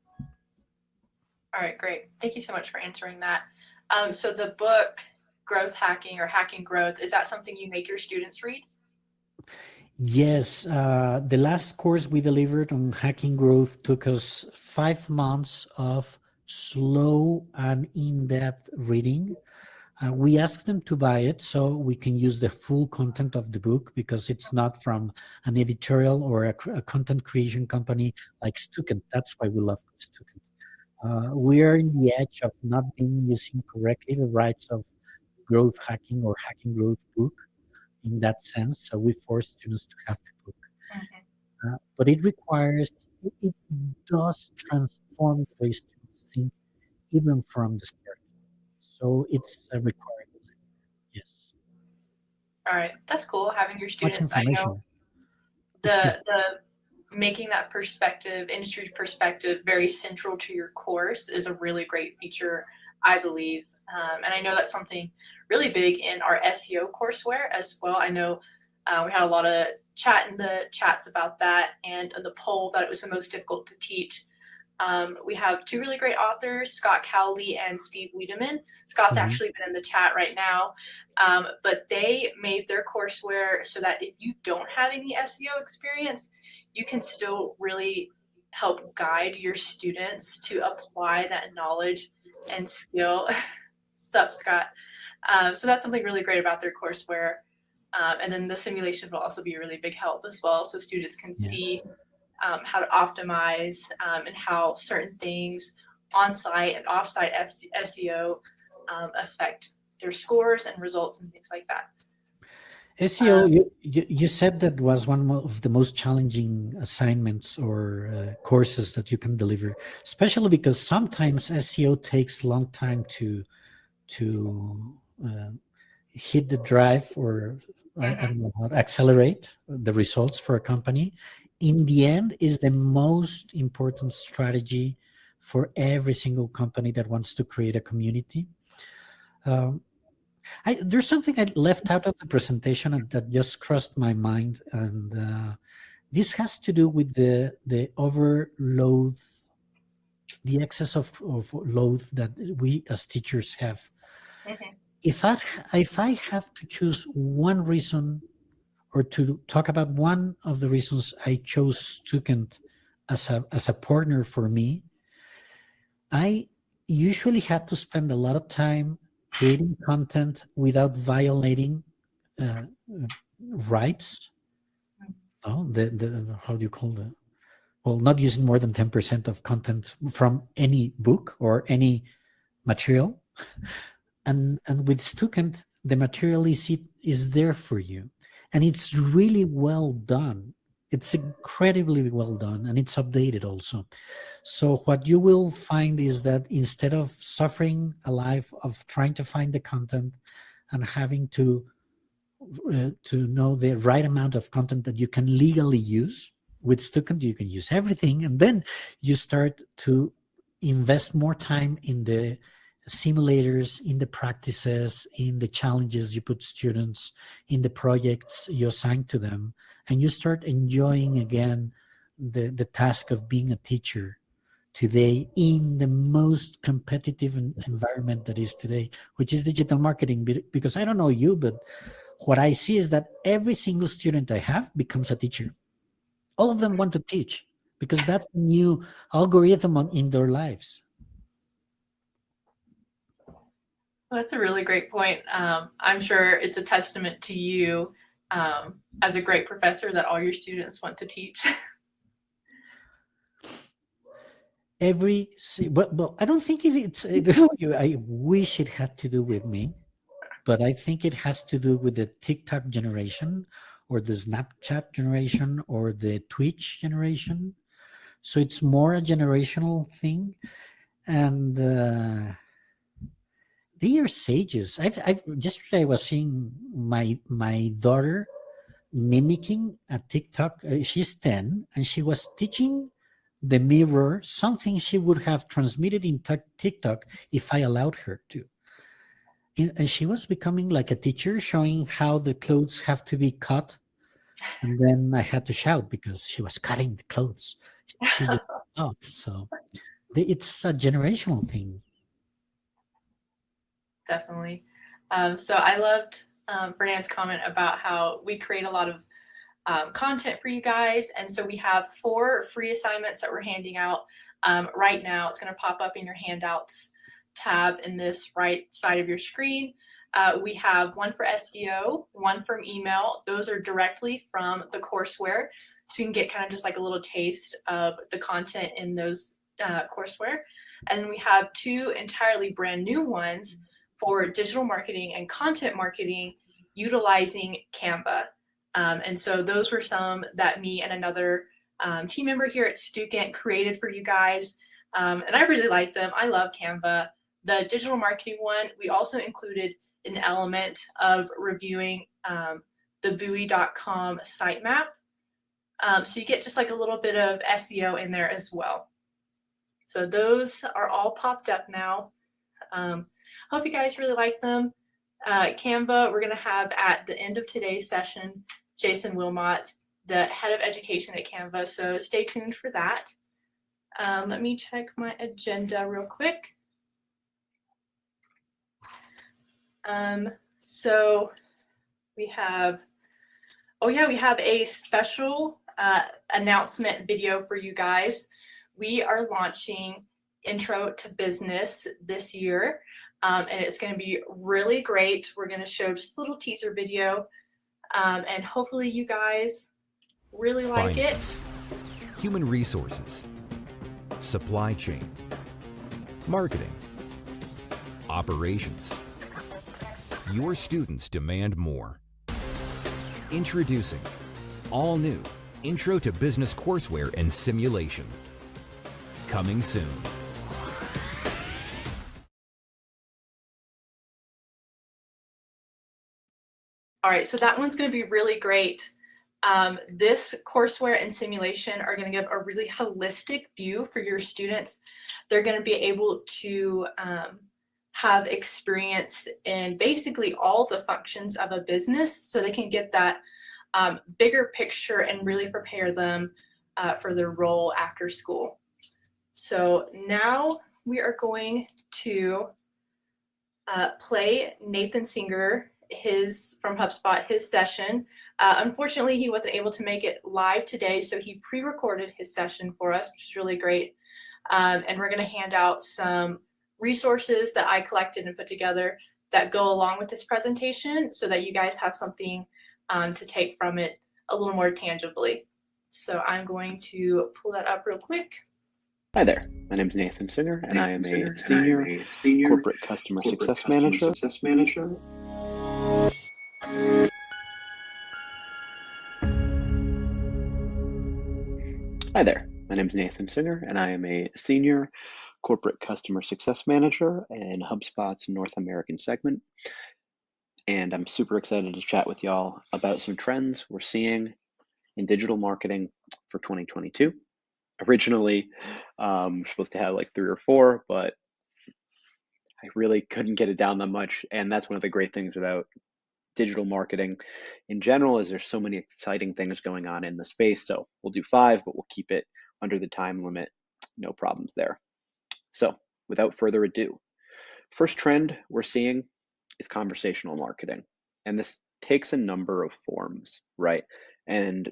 All right, great. Thank you so much for answering that. So the book, Growth Hacking or Hacking Growth, is that something you make your students read? Yes. The last course we delivered on Hacking Growth took us 5 months of slow and in-depth reading. We asked them to buy it so we can use the full content of the book because it's not from an editorial or a content creation company like Stukent. That's why we love Stukent. We are in the edge of not being using correctly the rights of growth hacking or hacking growth book in that sense. So we force students to have the book. Mm-hmm. But it requires, it does transform the way students think even from the start. So it's a requirement. Yes. All right, that's cool. Having your Much students, I know information. the making that perspective, industry perspective, very central to your course is a really great feature, I believe. And I know that's something really big in our SEO courseware as well. I know we had a lot of chat in the chats about that, and the poll that it was the most difficult to teach. We have two really great authors, Scott Cowley and Steve Wiedemann. Scott's Mhm. actually been in the chat right now, but they made their courseware so that if you don't have any SEO experience, you can still really help guide your students to apply that knowledge and skill. Sup, Scott? So that's something really great about their courseware. And then the simulation will also be a really big help as well, so students can Yeah. see how to optimize and how certain things on-site and off-site SEO affect their scores and results and things like that. SEO, you said that was one of the most challenging assignments or courses that you can deliver, especially because sometimes SEO takes a long time to hit the drive or I don't know how to accelerate the results for a company. In the end, is the most important strategy for every single company that wants to create a community. There's something I left out of the presentation that just crossed my mind, and this has to do with the overload the excess of load that we as teachers have. Mhm. If I have to choose one reason, or to talk about one of the reasons I chose Stukent as a partner for me, I usually have to spend a lot of time creating content without violating uh, uh, rights. Oh, the how do you call the, well, not using more than 10% of content from any book or any material. And with Stukent, the material is there for you, and it's really well done. It's incredibly well done, and it's updated also. So what you will find is that instead of suffering a life of trying to find the content and having to know the right amount of content that you can legally use, with Stukent you can use everything, and then you start to invest more time in the simulators, in the practices, in the challenges you put students, in the projects you assign to them, and you start enjoying again the task of being a teacher today in the most competitive environment that is today, which is digital marketing. Because I don't know you, but what I see is that every single student I have becomes a teacher. All of them want to teach because that's a new algorithm in their lives. Well, that's a really great point. I'm sure it's a testament to you as a great professor that all your students want to teach. Well, I don't think I wish it had to do with me, but I think it has to do with the TikTok generation or the Snapchat generation or the Twitch generation. So it's more a generational thing. And they are sages. Yesterday I was seeing my daughter mimicking a TikTok. She's 10, and she was teaching the mirror something she would have transmitted in TikTok if I allowed her to. And she was becoming like a teacher, showing how the clothes have to be cut. And then I had to shout because she was cutting the clothes. She just out. So it's a generational thing. Definitely. So I loved Fernand's comment about how we create a lot of content for you guys. And so we have 4 free assignments that we're handing out right now. It's going to pop up in your handouts tab in this right side of your screen. We have one for SEO, one from email. Those are directly from the courseware. So you can get kind of just like a little taste of the content in those courseware. And then we have 2 entirely brand new ones for digital marketing and content marketing utilizing Canva. And so those were some that me and another team member here at Stukent created for you guys. And I really like them. I love Canva. The digital marketing one, we also included an element of reviewing the buoy.com sitemap. So you get just like a little bit of SEO in there as well. So those are all popped up now. Hope you guys really like them. Canva, we're going to have at the end of today's session, Jason Wilmot, the head of education at Canva. So stay tuned for that. Let me check my agenda real quick. So we have, we have a special announcement video for you guys. We are launching Intro to Business this year, and it's going to be really great. We're going to show just a little teaser video, and hopefully you guys really like Finance, it. human resources, supply chain, marketing, operations. Your students demand more. Introducing all new Intro to Business courseware and simulation. Coming soon. All right, so that one's going to be really great. This courseware and simulation are going to give a really holistic view for your students. They're going to be able to have experience in basically all the functions of a business, so they can get that bigger picture and really prepare them for their role after school. So now we are going to play Nathan Singer from Hubspot, his session. Unfortunately, he wasn't able to make it live today, so he pre-recorded his session for us, which is really great. And we're going to hand out some resources that I collected and put together that go along with this presentation so that you guys have something to take from it a little more tangibly. So I'm going to pull that up real quick. Hi there, my name is Nathan Singer, and I am a senior corporate customer success manager. Hi there, my name is Nathan Singer, and I am a senior corporate customer success manager in HubSpot's North American segment. And I'm super excited to chat with y'all about some trends we're seeing in digital marketing for 2022. Originally, we're supposed to have like 3 or 4, but I really couldn't get it down that much. And that's one of the great things about digital marketing in general, is there's so many exciting things going on in the space. So we'll do 5, but we'll keep it under the time limit. No problems there. So without further ado, first trend we're seeing is conversational marketing. And this takes a number of forms, right? And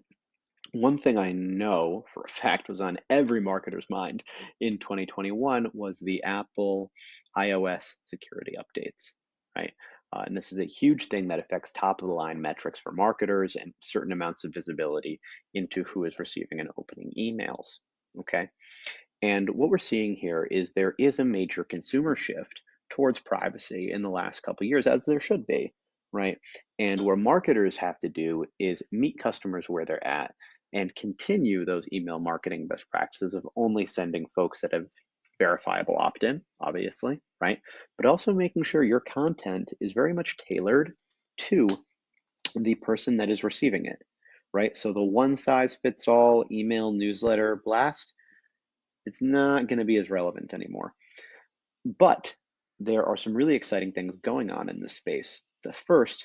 one thing I know for a fact was on every marketer's mind in 2021 was the Apple iOS security updates, right? And this is a huge thing that affects top of the line metrics for marketers and certain amounts of visibility into who is receiving and opening emails, okay? And what we're seeing here is there is a major consumer shift towards privacy in the last couple of years, as there should be, right? And what marketers have to do is meet customers where they're at and continue those email marketing best practices of only sending folks that have verifiable opt-in, obviously, right? But also making sure your content is very much tailored to the person that is receiving it, right? So the one size fits all email newsletter blast, it's not going to be as relevant anymore. But there are some really exciting things going on in this space. The first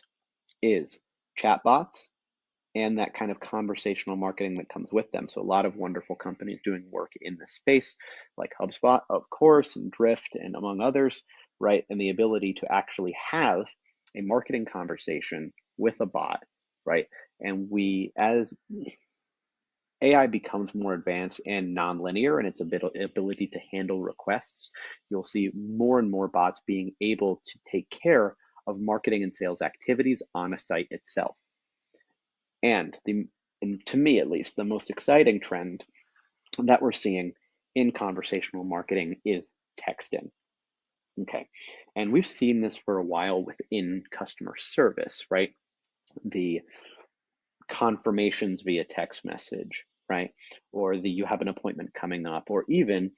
is chatbots and that kind of conversational marketing that comes with them. So a lot of wonderful companies doing work in this space, like HubSpot, of course, and Drift, and among others, right? And the ability to actually have a marketing conversation with a bot, right? And as AI becomes more advanced and nonlinear in its ability to handle requests, you'll see more and more bots being able to take care of marketing and sales activities on a site itself. And to me, at least, the most exciting trend that we're seeing in conversational marketing is texting. Okay, and we've seen this for a while within customer service, right? The confirmations via text message, right? Or you have an appointment coming up, or even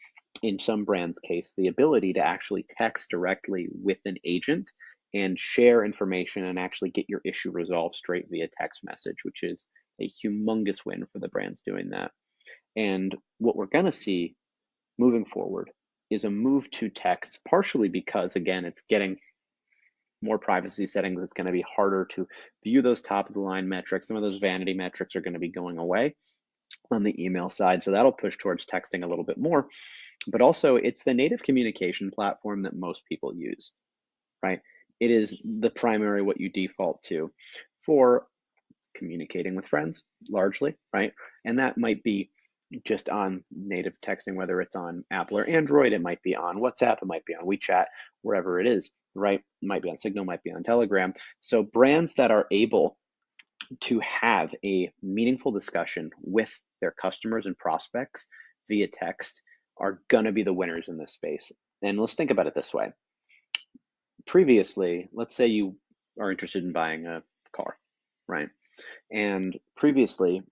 in some brands' case, the ability to actually text directly with an agent and share information and actually get your issue resolved straight via text message, which is a humongous win for the brands doing that. And what we're going to see moving forward is a move to text, partially because, again, it's getting more privacy settings. It's going to be harder to view those top of the line metrics. Some of those vanity metrics are going to be going away on the email side. So that'll push towards texting a little bit more. But also, it's the native communication platform that most people use, right? It is the primary what you default to for communicating with friends, largely, right? And that might be just on native texting, whether it's on Apple or Android, it might be on WhatsApp, it might be on WeChat, wherever it is, right? It might be on Signal, might be on Telegram. So brands that are able to have a meaningful discussion with their customers and prospects via text are gonna be the winners in this space. And let's think about it this way. Previously, let's say you are interested in buying a car, right? And previously,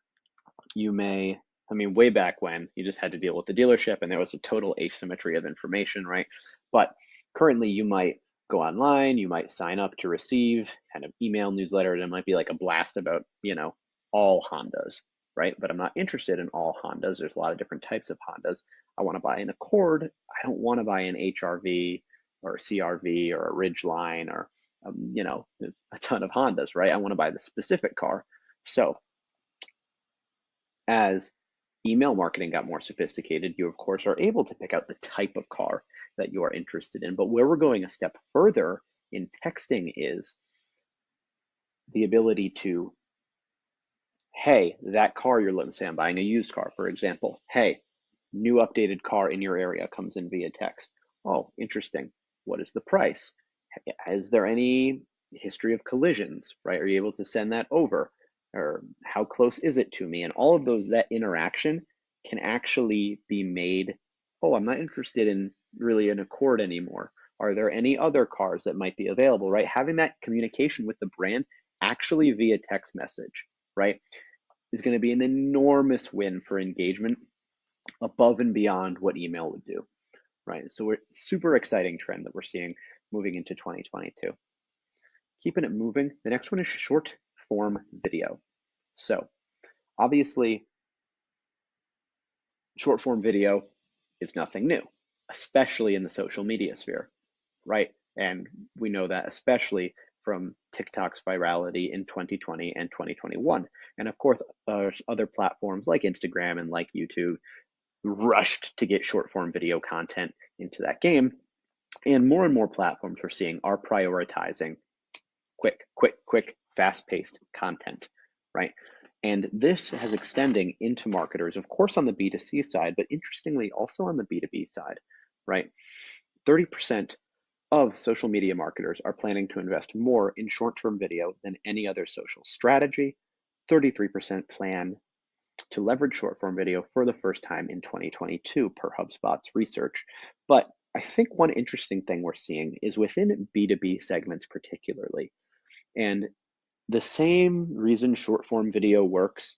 you may, way back when, you just had to deal with the dealership and there was a total asymmetry of information, right? But currently, you might go online, you might sign up to receive kind of email newsletter, and it might be like a blast about, all Hondas, right? But I'm not interested in all Hondas. There's a lot of different types of Hondas. I want to buy an Accord. I don't want to buy an HRV or a CRV or a Ridgeline or, a ton of Hondas, right? I want to buy the specific car. So as email marketing got more sophisticated, you of course are able to pick out the type of car that you are interested in. But where we're going a step further in texting is the ability to, hey, that car you're looking, say I'm buying a used car, for example. Hey, new updated car in your area comes in via text. Oh, interesting. What is the price? Is there any history of collisions, right? Are you able to send that over? Or how close is it to me? And all of those, that interaction can actually be made, oh, I'm not interested in really an Accord anymore. Are there any other cars that might be available, right? Having that communication with the brand actually via text message, right, is going to be an enormous win for engagement above and beyond what email would do, right? So we're super exciting trend that we're seeing moving into 2022. Keeping it moving, the next one is short form video. So obviously, short form video is nothing new, especially in the social media sphere, right? And we know that especially from TikTok's virality in 2020 and 2021. And of course, other platforms like Instagram and like YouTube rushed to get short form video content into that game. And more platforms we're seeing are prioritizing quick, fast-paced content, right? And this has extending into marketers, of course, on the B2C side, but interestingly, also on the B2B side, right? 30% of social media marketers are planning to invest more in short-term video than any other social strategy. 33% plan to leverage short-form video for the first time in 2022 per HubSpot's research. But I think one interesting thing we're seeing is within B2B segments particularly, and the same reason short-form video works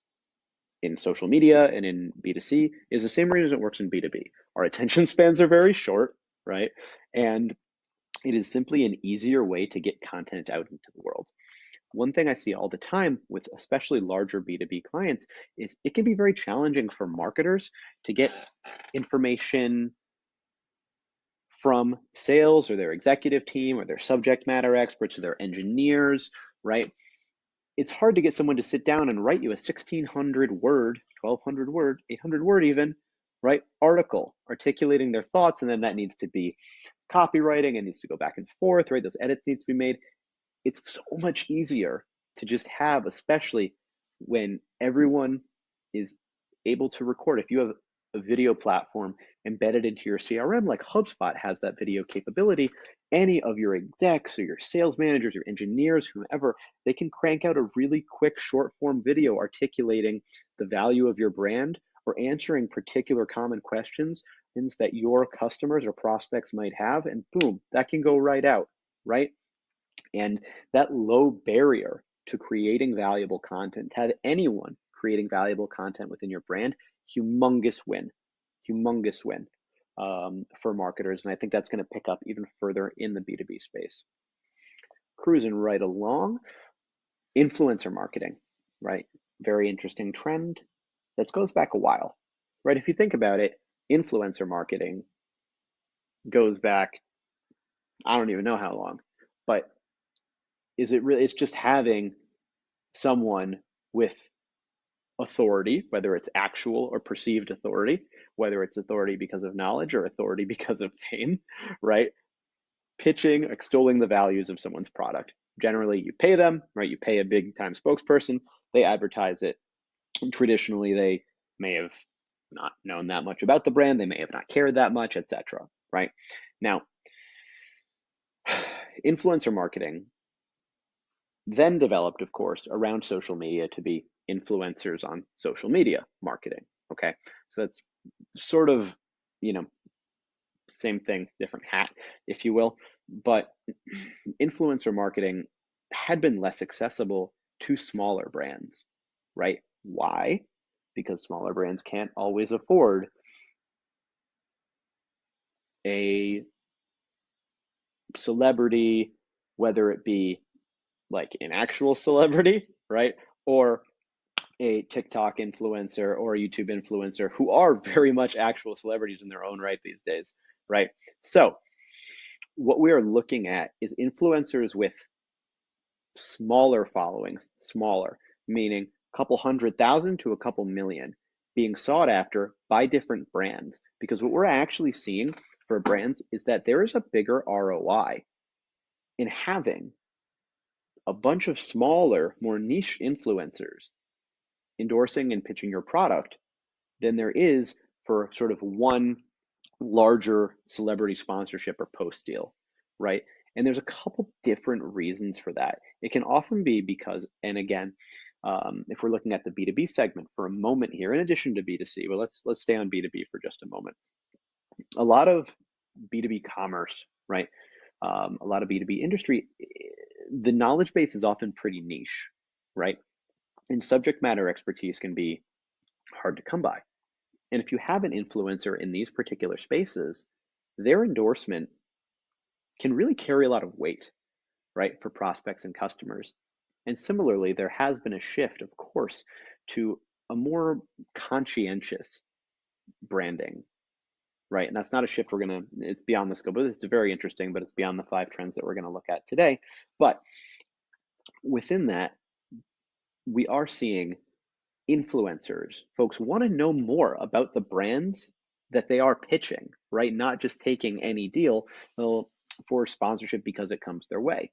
in social media and in B2C is the same reason it works in B2B. Our attention spans are very short, right? And it is simply an easier way to get content out into the world. One thing I see all the time with especially larger B2B clients is it can be very challenging for marketers to get information from sales or their executive team or their subject matter experts or their engineers, right? It's hard to get someone to sit down and write you a 1,600 word, 1,200 word, 800 word even, right, article articulating their thoughts, and then that needs to be copywriting and needs to go back and forth, right? Those edits need to be made. It's so much easier to just have, especially when everyone is able to record. If you have a video platform embedded into your CRM, like HubSpot has that video capability, any of your execs or your sales managers, your engineers, whomever, they can crank out a really quick short form video articulating the value of your brand or answering particular common questions that your customers or prospects might have, and boom, that can go right out, right? And that low barrier to creating valuable content, to have anyone creating valuable content within your brand, humongous win for marketers. And I think that's going to pick up even further in the B2B space. Cruising right along, influencer marketing, right? Very interesting trend that goes back a while, right? If you think about it, influencer marketing goes back, I don't even know how long, but is it really, it's just having someone with authority, whether it's actual or perceived authority, whether it's authority because of knowledge or authority because of fame, right? Pitching, extolling the values of someone's product. Generally, you pay them, right? You pay a big time spokesperson, they advertise it. And traditionally, they may have not known that much about the brand, they may have not cared that much, etc. Right? Now, influencer marketing then developed, of course, around social media to be influencers on social media marketing. Okay, so that's sort of, same thing, different hat, if you will. But influencer marketing had been less accessible to smaller brands, right? Why? Because smaller brands can't always afford a celebrity, whether it be like an actual celebrity, right? Or a TikTok influencer or a YouTube influencer who are very much actual celebrities in their own right these days, right? So what we are looking at is influencers with smaller followings, smaller, meaning a couple 100,000 to a couple million, being sought after by different brands, because what we're actually seeing for brands is that there is a bigger ROI in having a bunch of smaller, more niche influencers endorsing and pitching your product than there is for sort of one larger celebrity sponsorship or post deal, right? And there's a couple different reasons for that. It can often be because, and again, if we're looking at the B2B segment for a moment here, in addition to B2C, well, let's stay on B2B for just a moment. A lot of B2B commerce, right? A lot of B2B industry, the knowledge base is often pretty niche, right? And subject matter expertise can be hard to come by. And if you have an influencer in these particular spaces, their endorsement can really carry a lot of weight, right, for prospects and customers. And similarly, there has been a shift, of course, to a more conscientious branding, right? And that's not a shift it's beyond the scope, but it's very interesting, but it's beyond the 5 trends that we're gonna look at today. But within that, we are seeing influencers. Folks want to know more about the brands that they are pitching, right? Not just taking any deal for sponsorship because it comes their way.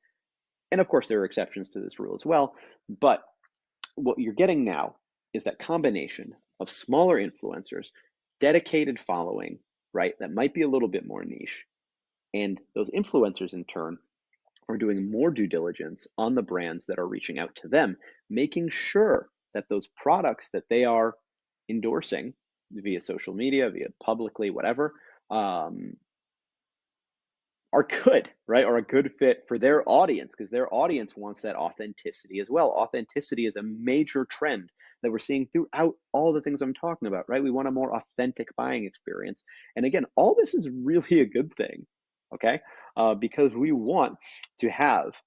And of course, there are exceptions to this rule as well. But what you're getting now is that combination of smaller influencers, dedicated following, right? That might be a little bit more niche. And those influencers in turn are doing more due diligence on the brands that are reaching out to them, making sure that those products that they are endorsing via social media, via publicly, whatever, are good, right? Or a good fit for their audience, because their audience wants that authenticity as well. Authenticity is a major trend that we're seeing throughout all the things I'm talking about, right? We want a more authentic buying experience. And again, all this is really a good thing, okay? Because we want to have,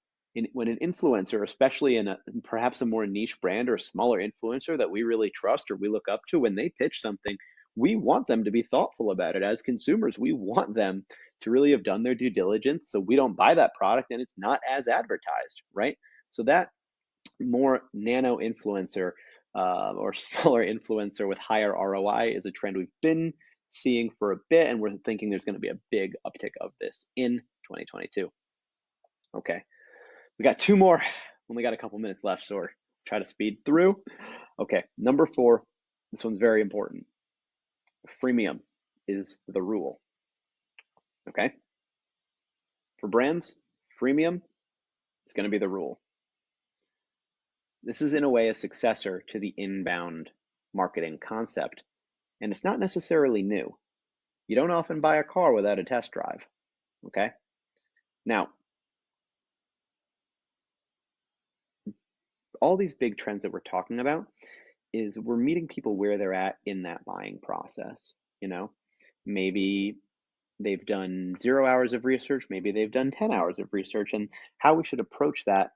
when an influencer, especially in perhaps a more niche brand or a smaller influencer that we really trust or we look up to, when they pitch something, we want them to be thoughtful about it. As consumers, we want them to really have done their due diligence so we don't buy that product and it's not as advertised, right? So that more nano influencer or smaller influencer with higher ROI is a trend we've been seeing for a bit, and we're thinking there's going to be a big uptick of this in 2022. Okay, we got 2 more. Only got a couple minutes left, so we'll try to speed through. Okay, number 4, this one's very important. Freemium is the rule. Okay, for brands, freemium is going to be the rule. This is in a way a successor to the inbound marketing concept, and it's not necessarily new. You don't often buy a car without a test drive, okay? Now, all these big trends that we're talking about is we're meeting people where they're at in that buying process, you know? Maybe they've done 0 hours of research, maybe they've done 10 hours of research, and how we should approach that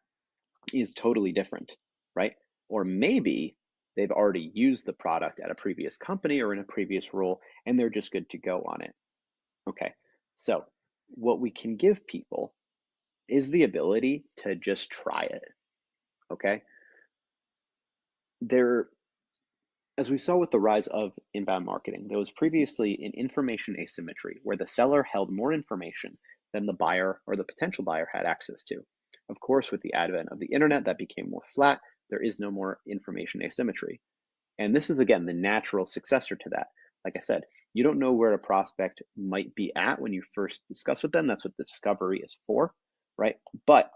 is totally different, right? Or maybe they've already used the product at a previous company or in a previous role, and they're just good to go on it. Okay, so what we can give people is the ability to just try it, okay? As we saw with the rise of inbound marketing, there was previously an information asymmetry where the seller held more information than the buyer or the potential buyer had access to. Of course, with the advent of the internet, that became more flat. There is no more information asymmetry. And this is, again, the natural successor to that. Like I said, you don't know where a prospect might be at when you first discuss with them. That's what the discovery is for, right? But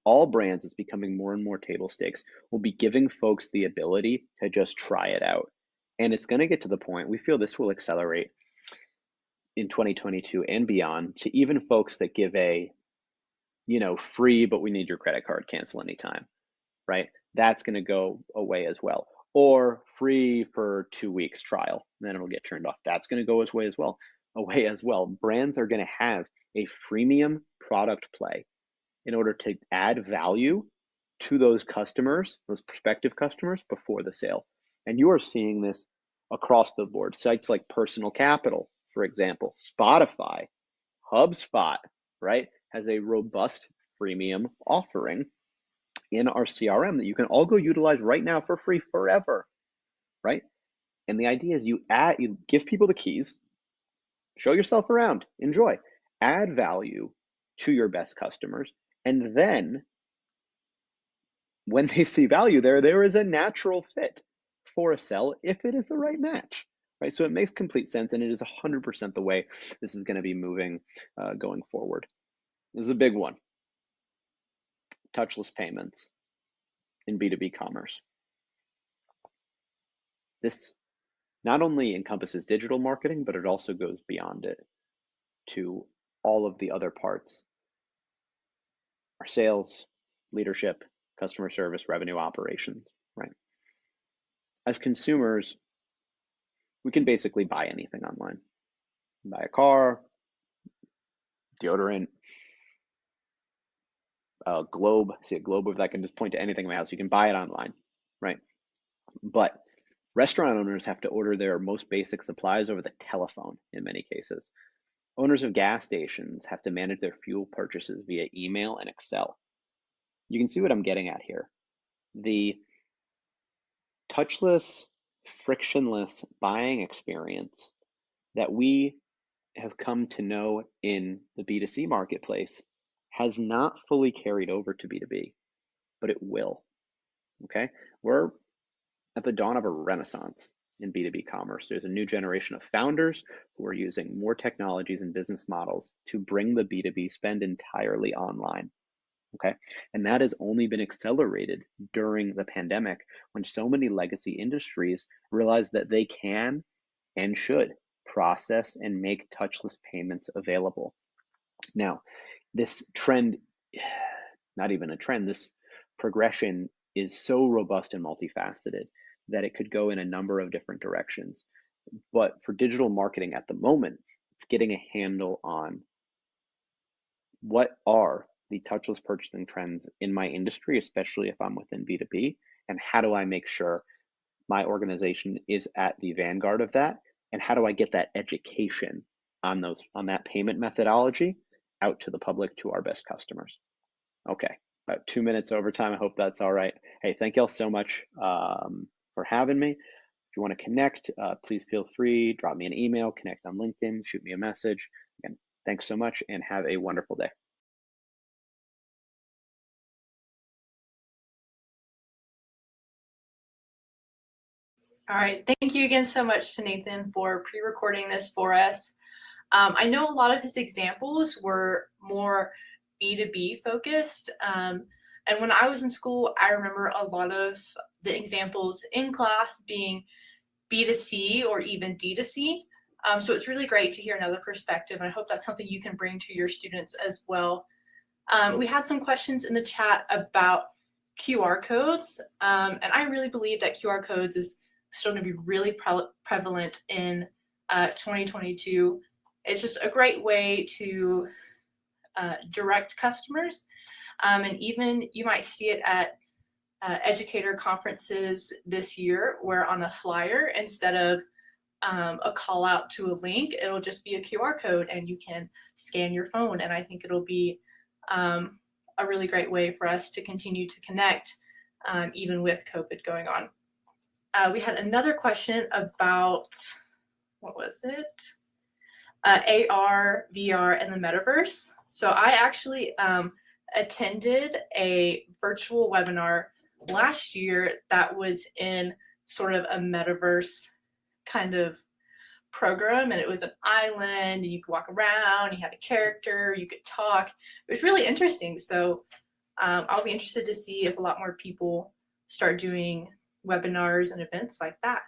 all brands, is becoming more and more table stakes, will be giving folks the ability to just try it out. And it's going to get to the point, we feel this will accelerate in 2022 and beyond, to even folks that give a, free, but we need your credit card, cancel anytime, right? That's going to go away as well. Or free for 2 weeks trial, then it'll get turned off. That's going to go away as well. Brands are going to have a freemium product play in order to add value to those customers, those prospective customers, before the sale. And you are seeing this across the board. Sites like Personal Capital, for example, Spotify, HubSpot, right, has a robust freemium offering in our CRM that you can all go utilize right now for free forever, right? And the idea is you give people the keys, show yourself around, enjoy, add value to your best customers, and then when they see value there is a natural fit for a sell if it is the right match, right? So it makes complete sense, and it is 100% the way this is going to be moving going forward. This is a big one. Touchless payments in B2B commerce. This not only encompasses digital marketing, but it also goes beyond it to all of the other parts: our sales, leadership, customer service, revenue operations, right? As consumers, we can basically buy anything online. Buy a car, deodorant, a globe. See a globe over that, I can just point to anything in my house. You can buy it online, right? But restaurant owners have to order their most basic supplies over the telephone in many cases. Owners of gas stations have to manage their fuel purchases via email and Excel. You can see what I'm getting at here. The touchless, frictionless buying experience that we have come to know in the B2C marketplace has not fully carried over to B2B, but it will. Okay, we're at the dawn of a renaissance in B2B commerce. There's a new generation of founders who are using more technologies and business models to bring the B2B spend entirely online. Okay, and that has only been accelerated during the pandemic when so many legacy industries realized that they can and should process and make touchless payments available. Now, this trend, not even a trend, this progression is so robust and multifaceted that it could go in a number of different directions. But for digital marketing at the moment, it's getting a handle on what are the touchless purchasing trends in my industry, especially if I'm within B2B, and how do I make sure my organization is at the vanguard of that, and how do I get that education on that payment methodology out to the public, to our best customers. Okay, about 2 minutes overtime. I hope that's all right. Hey, thank y'all so much for having me. If you want to connect, please feel free, drop me an email, connect on LinkedIn, shoot me a message. Again, thanks so much and have a wonderful day. All right, thank you again so much to Nathan for pre-recording this for us. I know a lot of his examples were more B2B focused. And when I was in school, I remember a lot of the examples in class being B2C or even D2C. So it's really great to hear another perspective. And I hope that's something you can bring to your students as well. We had some questions in the chat about QR codes. And I really believe that QR codes is still going to be really prevalent in 2022. It's just a great way to direct customers. And even you might see it at educator conferences this year, where on a flyer, instead of a call out to a link, it'll just be a QR code and you can scan your phone. And I think it'll be a really great way for us to continue to connect, even with COVID going on. We had another question about, what was it? AR, VR, and the metaverse. So I actually attended a virtual webinar last year that was in sort of a metaverse kind of program, and it was an island, and you could walk around, you had a character, you could talk. It was really interesting. So I'll be interested to see if a lot more people start doing webinars and events like that.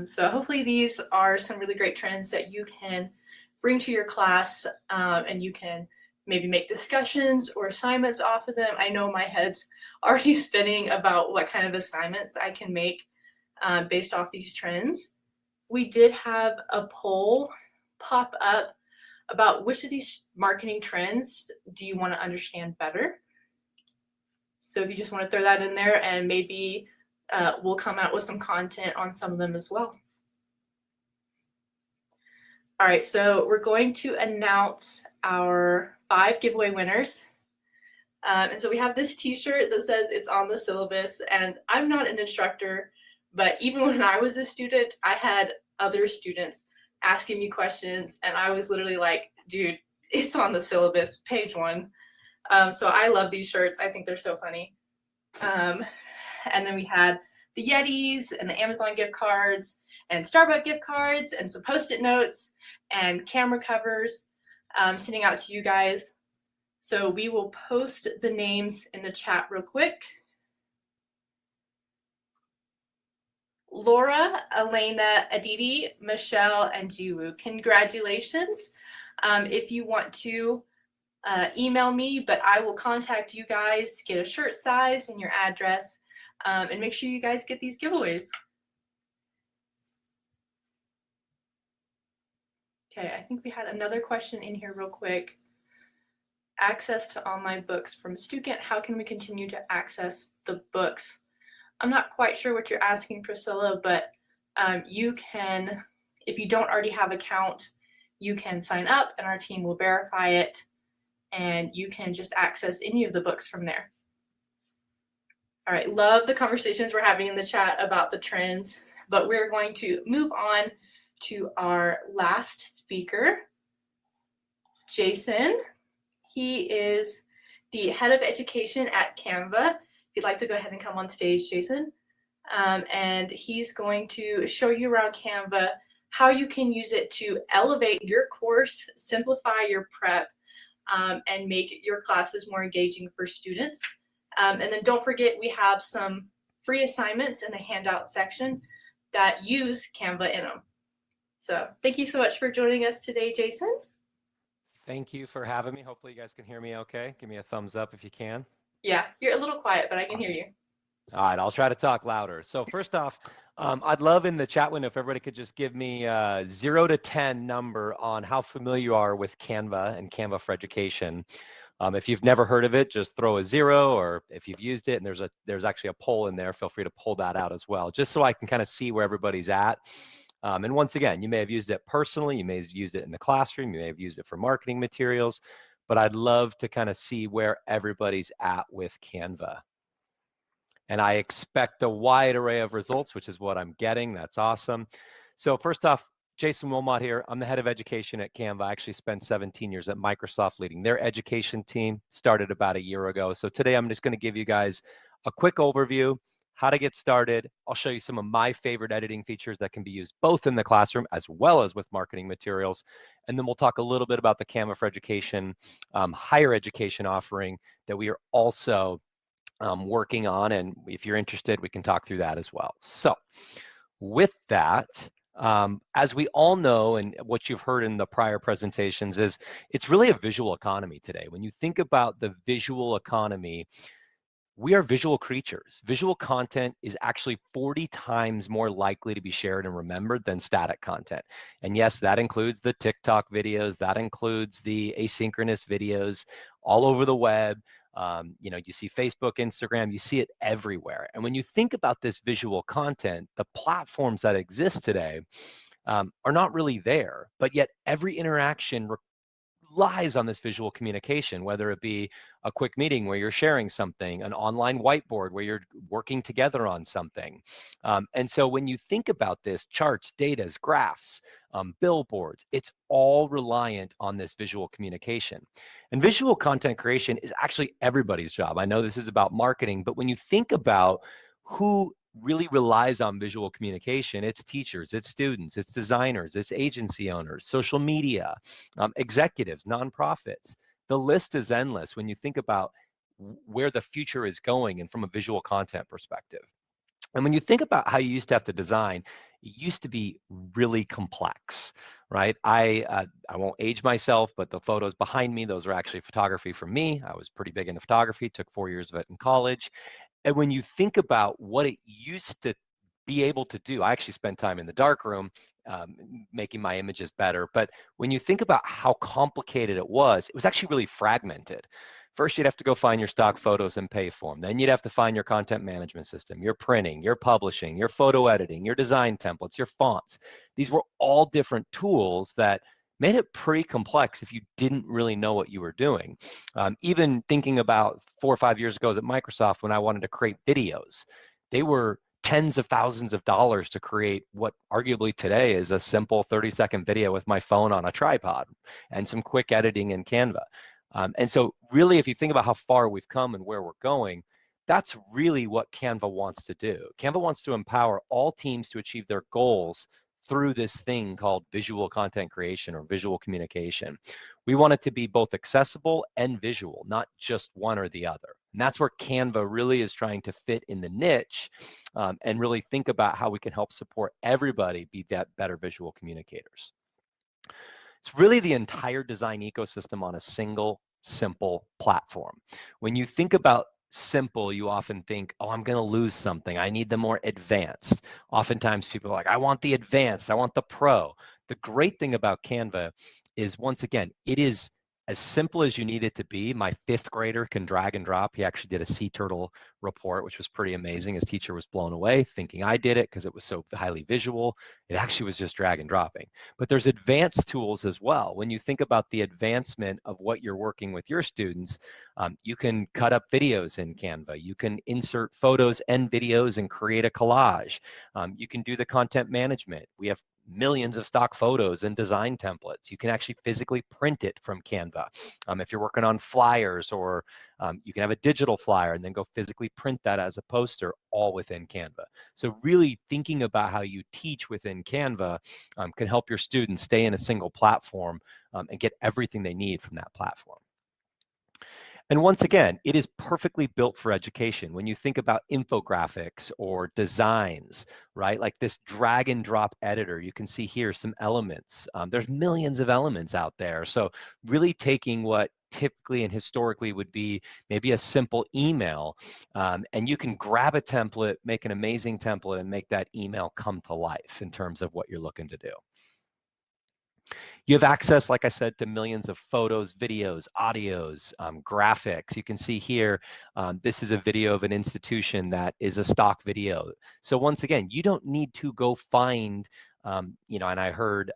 So hopefully these are some really great trends that you can bring to your class, and you can maybe make discussions or assignments off of them. I know my head's already spinning about what kind of assignments I can make based off these trends. We did have a poll pop up about which of these marketing trends do you want to understand better. So if you just want to throw that in there, and maybe we'll come out with some content on some of them as well. All right, so we're going to announce our 5 giveaway winners. And so we have this t-shirt that says it's on the syllabus, and I'm not an instructor, But even when I was a student, I had other students asking me questions, and I was literally like, dude, it's on the syllabus, page 1. So I love these shirts. I think they're so funny. And then we had the Yetis and the Amazon gift cards and Starbucks gift cards and some Post-it notes and camera covers sending out to you guys. So we will post the names in the chat real quick. Laura, Elena, Aditi, Michelle, and Jiwoo. Congratulations. If you want to email me, but I will contact you guys, get a shirt size and your address, and make sure you guys get these giveaways. Okay, I think we had another question in here real quick. Access to online books from Stukent. How can we continue to access the books? I'm not quite sure what you're asking, Priscilla, but you can, if you don't already have an account, you can sign up and our team will verify it, and you can just access any of the books from there. All right, love the conversations we're having in the chat about the trends, but we're going to move on to our last speaker, Jason. He is the head of education at Canva. If you'd like to go ahead and come on stage, Jason. And he's going to show you around Canva how you can use it to elevate your course, simplify your prep, and make your classes more engaging for students. And then don't forget, we have some free assignments in the handout section that use Canva in them. So thank you so much for joining us today, Jason. Thank you for having me. Hopefully you guys can hear me okay. Give me a thumbs up if you can. Yeah, you're a little quiet, but I can hear you. All right, I'll try to talk louder. So first off, I'd love in the chat window if everybody could just give me a 0 to 10 number on how familiar you are with Canva and Canva for Education. If you've never heard of it, just throw a 0, or if you've used it and there's actually a poll in there, feel free to pull that out as well, just so I can kind of see where everybody's at. And once again, you may have used it personally, you may have used it in the classroom, you may have used it for marketing materials, but I'd love to kind of see where everybody's at with Canva. And I expect a wide array of results, which is what I'm getting. That's awesome. So first off, Jason Wilmot here. I'm the head of education at Canva. I actually spent 17 years at Microsoft leading their education team, started about a year ago. So today I'm just going to give you guys a quick overview, how to get started. I'll show you some of my favorite editing features that can be used both in the classroom as well as with marketing materials. And then we'll talk a little bit about the Canva for Education higher education offering that we are also working on. And if you're interested, we can talk through that as well. So with that, as we all know, and what you've heard in the prior presentations, is it's really a visual economy today. When you think about the visual economy, we are visual creatures. Visual content is actually 40 times more likely to be shared and remembered than static content. And yes, that includes the TikTok videos, that includes the asynchronous videos all over the web. You know, you see Facebook, Instagram, you see it everywhere. And when you think about this visual content, the platforms that exist today are not really there, but yet every interaction relies on this visual communication, whether it be a quick meeting where you're sharing something, an online whiteboard where you're working together on something. And so when you think about this, charts, data, graphs, billboards, it's all reliant on this visual communication. And visual content creation is actually everybody's job. I know this is about marketing, but when you think about who really relies on visual communication, it's teachers, it's students, it's designers, it's agency owners, social media, executives, nonprofits. The list is endless when you think about where the future is going and from a visual content perspective. And when you think about how you used to have to design, it used to be really complex, right? I won't age myself, but the photos behind me, those are actually photography from me. I was pretty big into photography, took 4 years of it in college. And when you think about what it used to be able to do, I actually spent time in the darkroom making my images better. But when you think about how complicated it was actually really fragmented. First, you'd have to go find your stock photos and pay for them. Then you'd have to find your content management system, your printing, your publishing, your photo editing, your design templates, your fonts. These were all different tools that made it pretty complex if you didn't really know what you were doing. Even thinking about 4 or 5 years ago at Microsoft when I wanted to create videos, they were tens of thousands of dollars to create what arguably today is a simple 30-second video with my phone on a tripod and some quick editing in Canva. And so really, if you think about how far we've come and where we're going, that's really what Canva wants to do. Canva wants to empower all teams to achieve their goals through this thing called visual content creation or visual communication. We want it to be both accessible and visual, not just one or the other. And that's where Canva really is trying to fit in the niche and really think about how we can help support everybody be that better visual communicators. It's really the entire design ecosystem on a single, simple platform. When you think about simple, you often think, oh, I'm going to lose something. I need the more advanced. Oftentimes people are like, I want the advanced, I want the pro. The great thing about Canva is, once again, it is as simple as you need it to be. My 5th grader can drag and drop. He actually did a sea turtle report, which was pretty amazing. His teacher was blown away thinking I did it because it was so highly visual. It actually was just drag and dropping. But there's advanced tools as well. When you think about the advancement of what you're working with your students, you can cut up videos in Canva. You can insert photos and videos and create a collage. You can do the content management. We have millions of stock photos and design templates. You can actually physically print it from Canva. If you're working on flyers, or you can have a digital flyer and then go physically print that as a poster, all within Canva. So really thinking about how you teach within Canva can help your students stay in a single platform and get everything they need from that platform. And once again, it is perfectly built for education. When you think about infographics or designs, right? Like this drag and drop editor, you can see here some elements. There's millions of elements out there. So really taking what typically and historically would be maybe a simple email, and you can grab a template, make an amazing template, and make that email come to life in terms of what you're looking to do. You have access, like I said, to millions of photos, videos, audios, graphics. You can see here, this is a video of an institution that is a stock video. So once again, you don't need to go find, you know, and I heard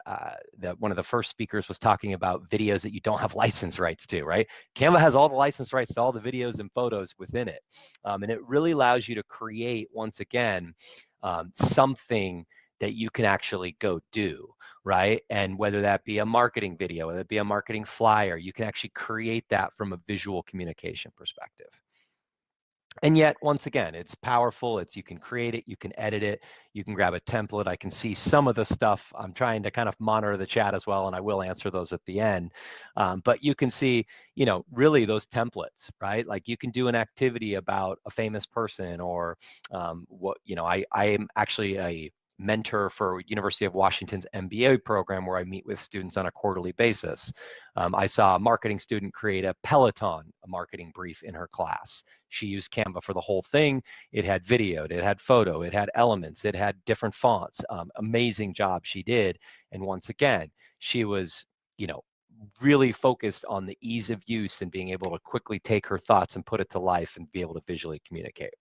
that one of the first speakers was talking about videos that you don't have license rights to, right? Canva has all the license rights to all the videos and photos within it. And it really allows you to create, once again, something that you can actually go do, right? And whether that be a marketing video, whether it be a marketing flyer, you can actually create that from a visual communication perspective. And yet, once again, it's powerful. You can create it, you can edit it, you can grab a template. I can see some of the stuff. I'm trying to kind of monitor the chat as well, and I will answer those at the end. But you can see, you know, really those templates, right? Like you can do an activity about a famous person, or what, you know, I am actually a mentor for University of Washington's MBA program, where I meet with students on a quarterly basis. I saw a marketing student create a Peloton, a marketing brief in her class. She used Canva for the whole thing. It had video, it had photo, it had elements, it had different fonts. Amazing job she did. And once again, she was, you know, really focused on the ease of use and being able to quickly take her thoughts and put it to life and be able to visually communicate.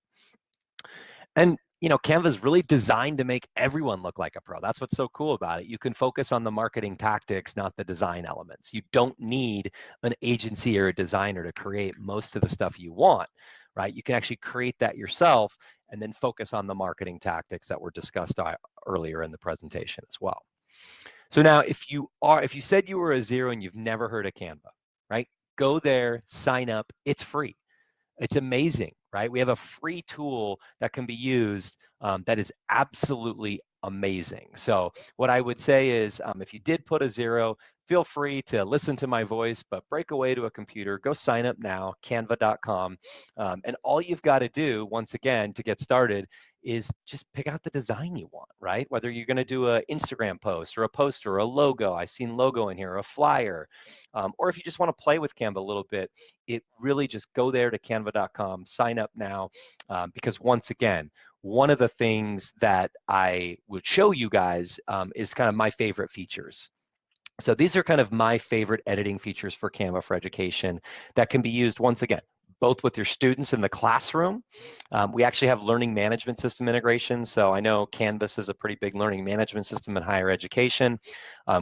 And you know, Canva is really designed to make everyone look like a pro. That's what's so cool about it. You can focus on the marketing tactics, not the design elements. You don't need an agency or a designer to create most of the stuff you want, right? You can actually create that yourself and then focus on the marketing tactics that were discussed earlier in the presentation as well. So now, if you said you were a zero and you've never heard of Canva, right? Go there, sign up. It's free. It's amazing, right? We have a free tool that can be used that is absolutely amazing. So what I would say is, if you did put a zero, feel free to listen to my voice, but break away to a computer, go sign up now, canva.com. And all you've got to do, once again, to get started is just pick out the design you want, right? Whether you're going to do an Instagram post or a poster or a logo, I've seen logo in here, or a flyer, or if you just want to play with Canva a little bit, it really just go there to canva.com, sign up now, because once again, one of the things that I would show you guys is kind of my favorite features. So these are kind of my favorite editing features for Canva for Education that can be used, once again, both with your students in the classroom. We actually have learning management system integration. So I know Canvas is a pretty big learning management system in higher education.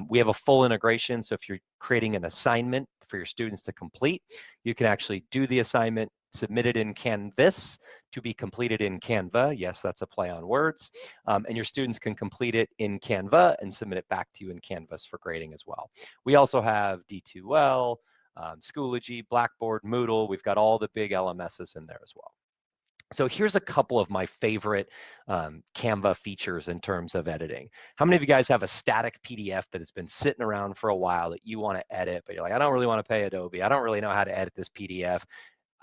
We have a full integration. So if you're creating an assignment for your students to complete, you can actually do the assignment, submit it in Canvas to be completed in Canva. Yes, that's a play on words. And your students can complete it in Canva and submit it back to you in Canvas for grading as well. We also have D2L, Schoology, Blackboard, Moodle. We've got all the big LMSs in there as well. So here's a couple of my favorite Canva features in terms of editing. How many of you guys have a static PDF that has been sitting around for a while that you want to edit, but you're like, I don't really want to pay Adobe. I don't really know how to edit this PDF.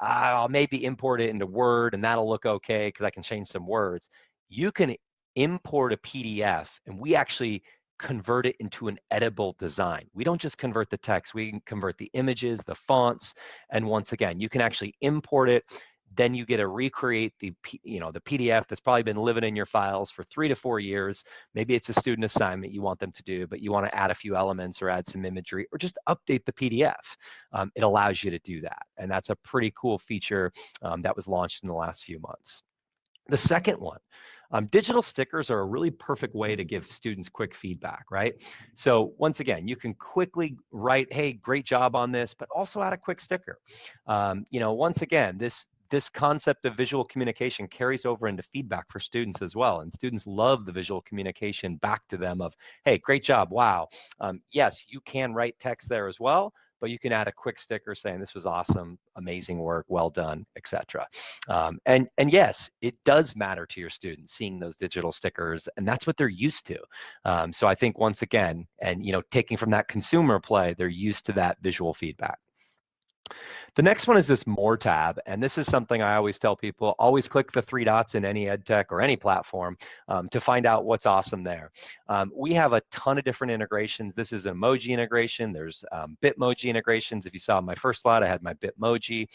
I'll maybe import it into Word and that'll look okay because I can change some words. You can import a PDF and we actually convert it into an editable design. We don't just convert the text, we can convert the images, the fonts, and once again, you can actually import it. Then you get to recreate the PDF that's probably been living in your files for 3 to 4 years. Maybe it's a student assignment you want them to do, but you want to add a few elements or add some imagery or just update the PDF. It allows you to do that. And that's a pretty cool feature that was launched in the last few months. The second one, digital stickers are a really perfect way to give students quick feedback, right? So once again, you can quickly write, hey, great job on this, but also add a quick sticker. Once again, this concept of visual communication carries over into feedback for students as well. And students love the visual communication back to them of, hey, great job, wow. Yes, you can write text there as well, but you can add a quick sticker saying this was awesome, amazing work, well done, etc. And yes, it does matter to your students seeing those digital stickers, and that's what they're used to. So I think once again, and taking from that consumer play, they're used to that visual feedback. The next one is this More tab, and this is something I always tell people, always click the 3 dots in any ed tech or any platform to find out what's awesome there. We have a ton of different integrations. This is emoji integration. There's Bitmoji integrations. If you saw my first slide, I had my Bitmoji.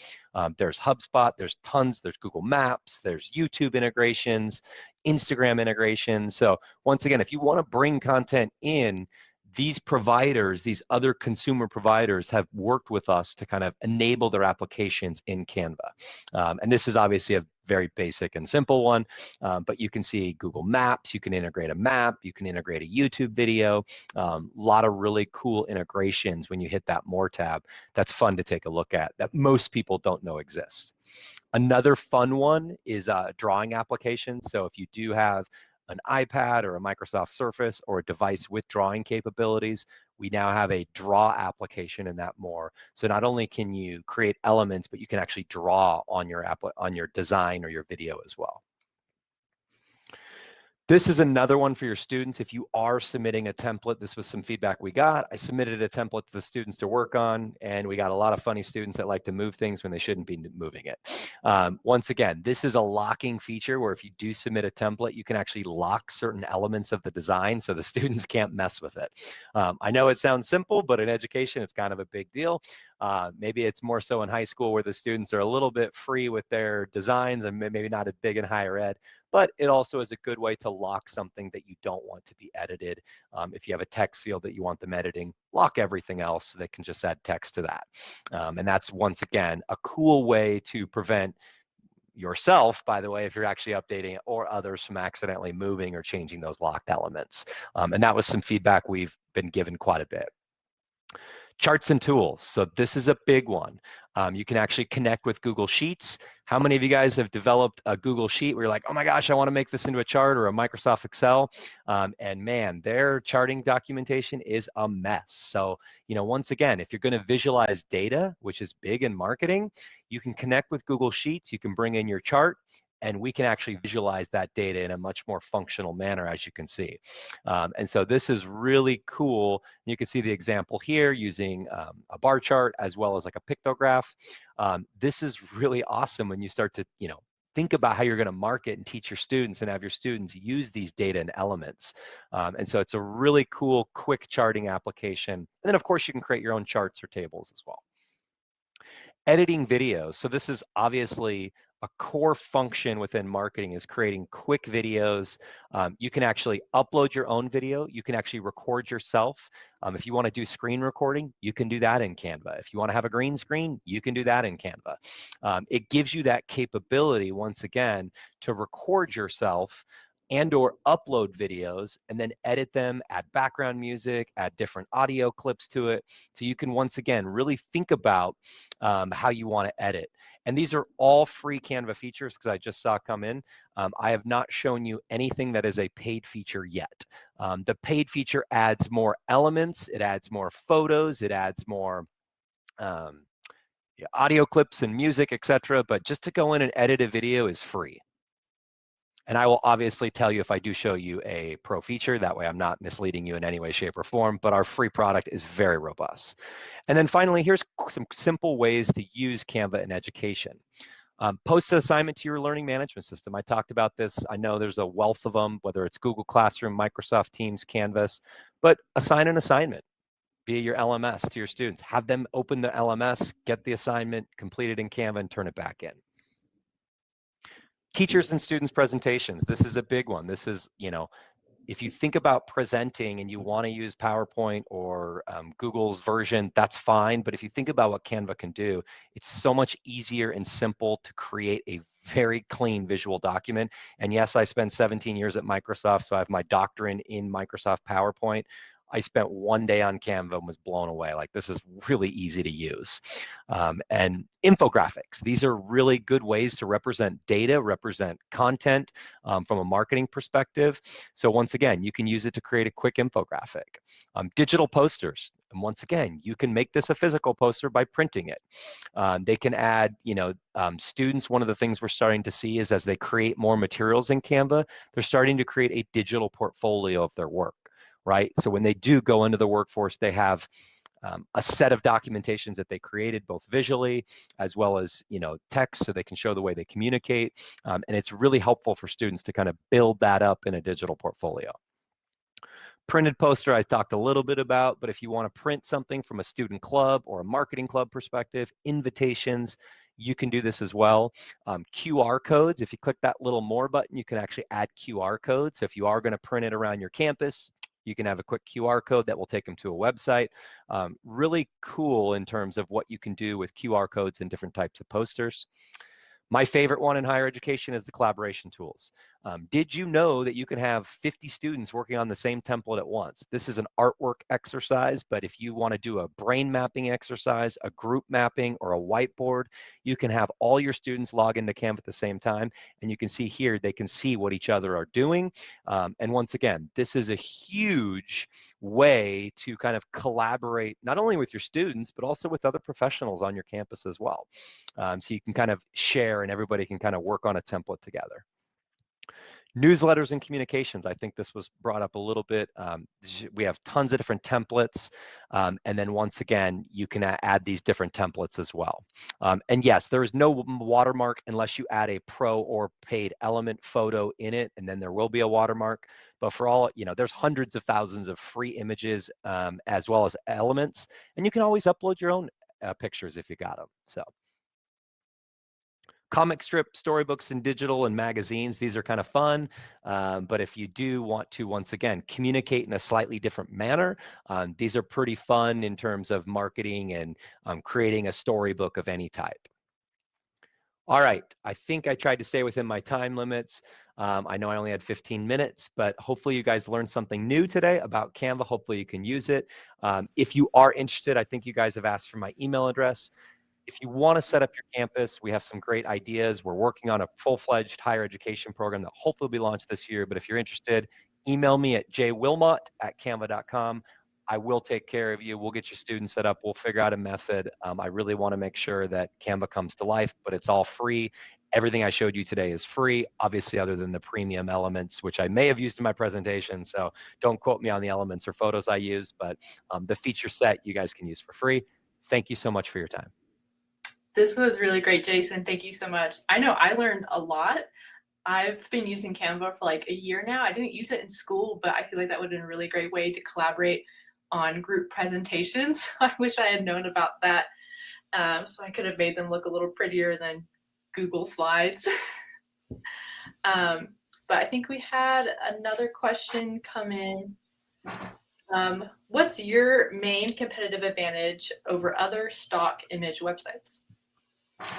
There's Hubspot, there's tons, there's Google Maps, there's YouTube integrations, Instagram integrations. So once again, if you want to bring content in, these providers, these other consumer providers have worked with us to kind of enable their applications in Canva. And this is obviously a very basic and simple one, but you can see Google Maps, you can integrate a map, you can integrate a YouTube video, a lot of really cool integrations when you hit that More tab. That's fun to take a look at that most people don't know exist. Another fun one is drawing applications. So if you do have an iPad or a Microsoft Surface or a device with drawing capabilities, we now have a draw application in that More. So not only can you create elements, but you can actually draw on your design or your video as well. This is another one for your students. If you are submitting a template, this was some feedback we got. I submitted a template to the students to work on, and we got a lot of funny students that like to move things when they shouldn't be moving it. Once again, this is a locking feature where if you do submit a template, you can actually lock certain elements of the design so the students can't mess with it. I know it sounds simple, but in education, it's kind of a big deal. Maybe it's more so in high school where the students are a little bit free with their designs and maybe not as big in higher ed, but it also is a good way to lock something that you don't want to be edited. If you have a text field that you want them editing, lock everything else so they can just add text to that. And that's, once again, a cool way to prevent yourself, by the way, if you're actually updating it, or others from accidentally moving or changing those locked elements. And that was some feedback we've been given quite a bit. Charts and tools. So this is a big one. You can actually connect with Google Sheets. How many of you guys have developed a Google Sheet where you're like, oh my gosh, I want to make this into a chart, or a Microsoft Excel? And man, their charting documentation is a mess. So, once again, if you're going to visualize data, which is big in marketing, you can connect with Google Sheets. You can bring in your chart, and we can actually visualize that data in a much more functional manner, as you can see. And so this is really cool. You can see the example here using a bar chart as well as like a pictograph. This is really awesome when you start to, think about how you're going to market and teach your students and have your students use these data and elements. And so it's a really cool, quick charting application. And then, of course, you can create your own charts or tables as well. Editing videos. So this is obviously a core function within marketing is creating quick videos. You can actually upload your own video. You can actually record yourself. If you want to do screen recording, you can do that in Canva. If you want to have a green screen, you can do that in Canva. It gives you that capability, once again, to record yourself and or upload videos and then edit them, add background music, add different audio clips to it. So you can, once again, really think about how you want to edit. And these are all free Canva features because I just saw come in. I have not shown you anything that is a paid feature yet. The paid feature adds more elements, it adds more photos, it adds more audio clips and music, etc. But just to go in and edit a video is free. And I will obviously tell you if I do show you a pro feature, that way I'm not misleading you in any way, shape, or form, but our free product is very robust. And then finally, here's some simple ways to use Canva in education. Post an assignment to your learning management system. I talked about this. I know there's a wealth of them, whether it's Google Classroom, Microsoft Teams, Canvas, but assign an assignment via your LMS to your students. Have them open the LMS, get the assignment, complete it in Canva, and turn it back in. Teachers and students presentations. This is a big one. This is, if you think about presenting and you want to use PowerPoint or Google's version, that's fine. But if you think about what Canva can do, it's so much easier and simple to create a very clean visual document. And yes, I spent 17 years at Microsoft, so I have my doctorate in Microsoft PowerPoint. I spent one day on Canva and was blown away. Like, this is really easy to use. And infographics. These are really good ways to represent data, represent content from a marketing perspective. So once again, you can use it to create a quick infographic. Digital posters. And once again, you can make this a physical poster by printing it. They can add, students, one of the things we're starting to see is as they create more materials in Canva, they're starting to create a digital portfolio of their work. Right? So when they do go into the workforce, they have a set of documentations that they created both visually as well as text, so they can show the way they communicate. And it's really helpful for students to kind of build that up in a digital portfolio. Printed poster I talked a little bit about, but if you want to print something from a student club or a marketing club perspective, invitations, you can do this as well. QR codes, if you click that little more button, you can actually add QR codes. So if you are going to print it around your campus, you can have a quick QR code that will take them to a website. Really cool in terms of what you can do with QR codes and different types of posters. My favorite one in higher education is the collaboration tools. Did you know that you can have 50 students working on the same template at once? This is an artwork exercise, but if you want to do a brain mapping exercise, a group mapping, or a whiteboard, you can have all your students log into Canva at the same time, and you can see here, they can see what each other are doing. And once again, this is a huge way to kind of collaborate, not only with your students, but also with other professionals on your campus as well. So you can kind of share and everybody can kind of work on a template together. Newsletters and communications. I think this was brought up a little bit. We have tons of different templates. And then once again, you can add these different templates as well. And yes, there is no watermark unless you add a pro or paid element photo in it, and then there will be a watermark. But for all, there's hundreds of thousands of free images as well as elements. And you can always upload your own pictures if you got them. So. Comic strip, storybooks, and digital and magazines. These are kind of fun, but if you do want to, once again, communicate in a slightly different manner, these are pretty fun in terms of marketing and creating a storybook of any type. All right, I think I tried to stay within my time limits. I know I only had 15 minutes, but hopefully you guys learned something new today about Canva. Hopefully you can use it. If you are interested, I think you guys have asked for my email address. If you want to set up your campus, we have some great ideas. We're working on a full-fledged higher education program that hopefully will be launched this year. But if you're interested, email me at jwilmot@canva.com. I will take care of you. We'll get your students set up. We'll figure out a method. I really want to make sure that Canva comes to life, but it's all free. Everything I showed you today is free, obviously, other than the premium elements, which I may have used in my presentation. So don't quote me on the elements or photos I use, but the feature set you guys can use for free. Thank you so much for your time. This was really great, Jason. Thank you so much. I know I learned a lot. I've been using Canva for like a year now. I didn't use it in school, but I feel like that would have been a really great way to collaborate on group presentations. I wish I had known about that, so I could have made them look a little prettier than Google Slides. But I think we had another question come in. What's your main competitive advantage over other stock image websites?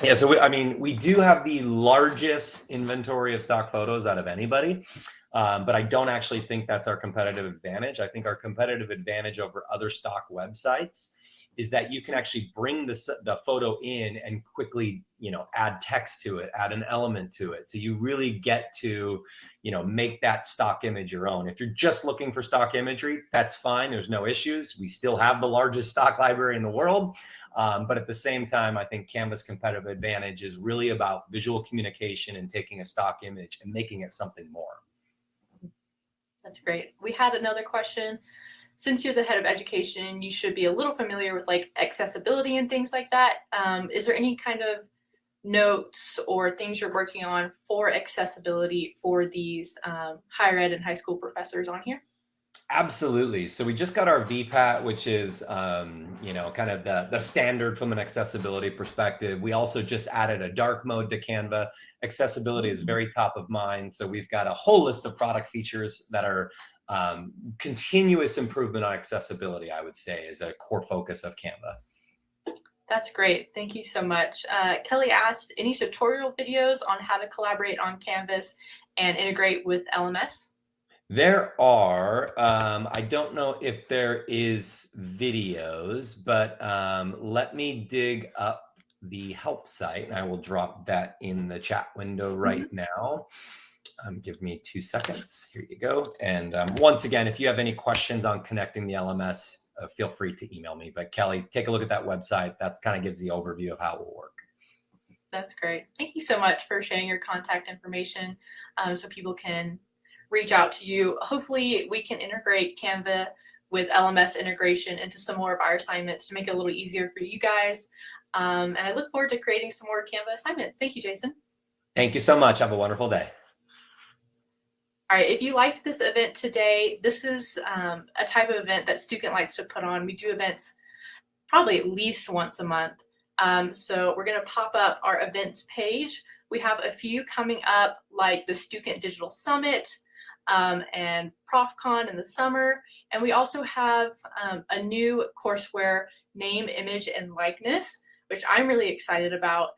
Yeah, so we do have the largest inventory of stock photos out of anybody, but I don't actually think that's our competitive advantage. I think our competitive advantage over other stock websites is that you can actually bring the photo in and quickly, add text to it, add an element to it. So you really get to, make that stock image your own. If you're just looking for stock imagery, that's fine. There's no issues. We still have the largest stock library in the world. But at the same time, I think Canva's competitive advantage is really about visual communication and taking a stock image and making it something more. That's great. We had another question. Since you're the head of education, you should be a little familiar with like accessibility and things like that. Is there any kind of notes or things you're working on for accessibility for these higher ed and high school professors on here? Absolutely. So we just got our VPAT, which is, kind of the standard from an accessibility perspective. We also just added a dark mode to Canva. Accessibility is very top of mind. So we've got a whole list of product features that are continuous improvement on accessibility, I would say, is a core focus of Canva. That's great. Thank you so much. Kelly asked, any tutorial videos on how to collaborate on Canvas and integrate with LMS? There are, I don't know if there is videos, but let me dig up the help site and I will drop that in the chat window right now. Give me 2 seconds. Here you go. And once again, if you have any questions on connecting the LMS, feel free to email me. But Kelly, take a look at that website. That kind of gives the overview of how it will work. That's great. Thank you so much for sharing your contact information so people can reach out to you. Hopefully we can integrate Canva with LMS integration into some more of our assignments to make it a little easier for you guys. And I look forward to creating some more Canva assignments. Thank you, Jason. Thank you so much. Have a wonderful day. All right, if you liked this event today, this is a type of event that Stukent likes to put on. We do events probably at least once a month. So we're going to pop up our events page. We have a few coming up, like the Stukent Digital Summit and ProfCon in the summer. And we also have a new courseware, Name, Image, and Likeness, which I'm really excited about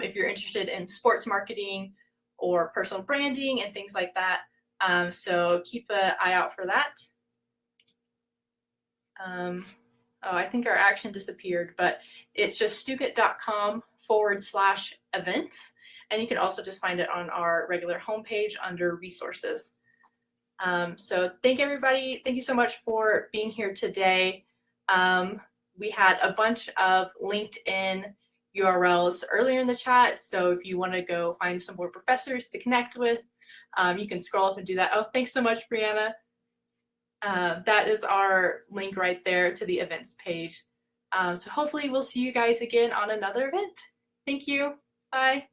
if you're interested in sports marketing or personal branding and things like that. So keep an eye out for that. I think our action disappeared, but it's just stukent.com/events. And you can also just find it on our regular homepage under resources. So thank everybody. Thank you so much for being here today. We had a bunch of LinkedIn URLs earlier in the chat. So if you want to go find some more professors to connect with, you can scroll up and do that. Oh, thanks so much, Brianna. That is our link right there to the events page. So hopefully we'll see you guys again on another event. Thank you. Bye.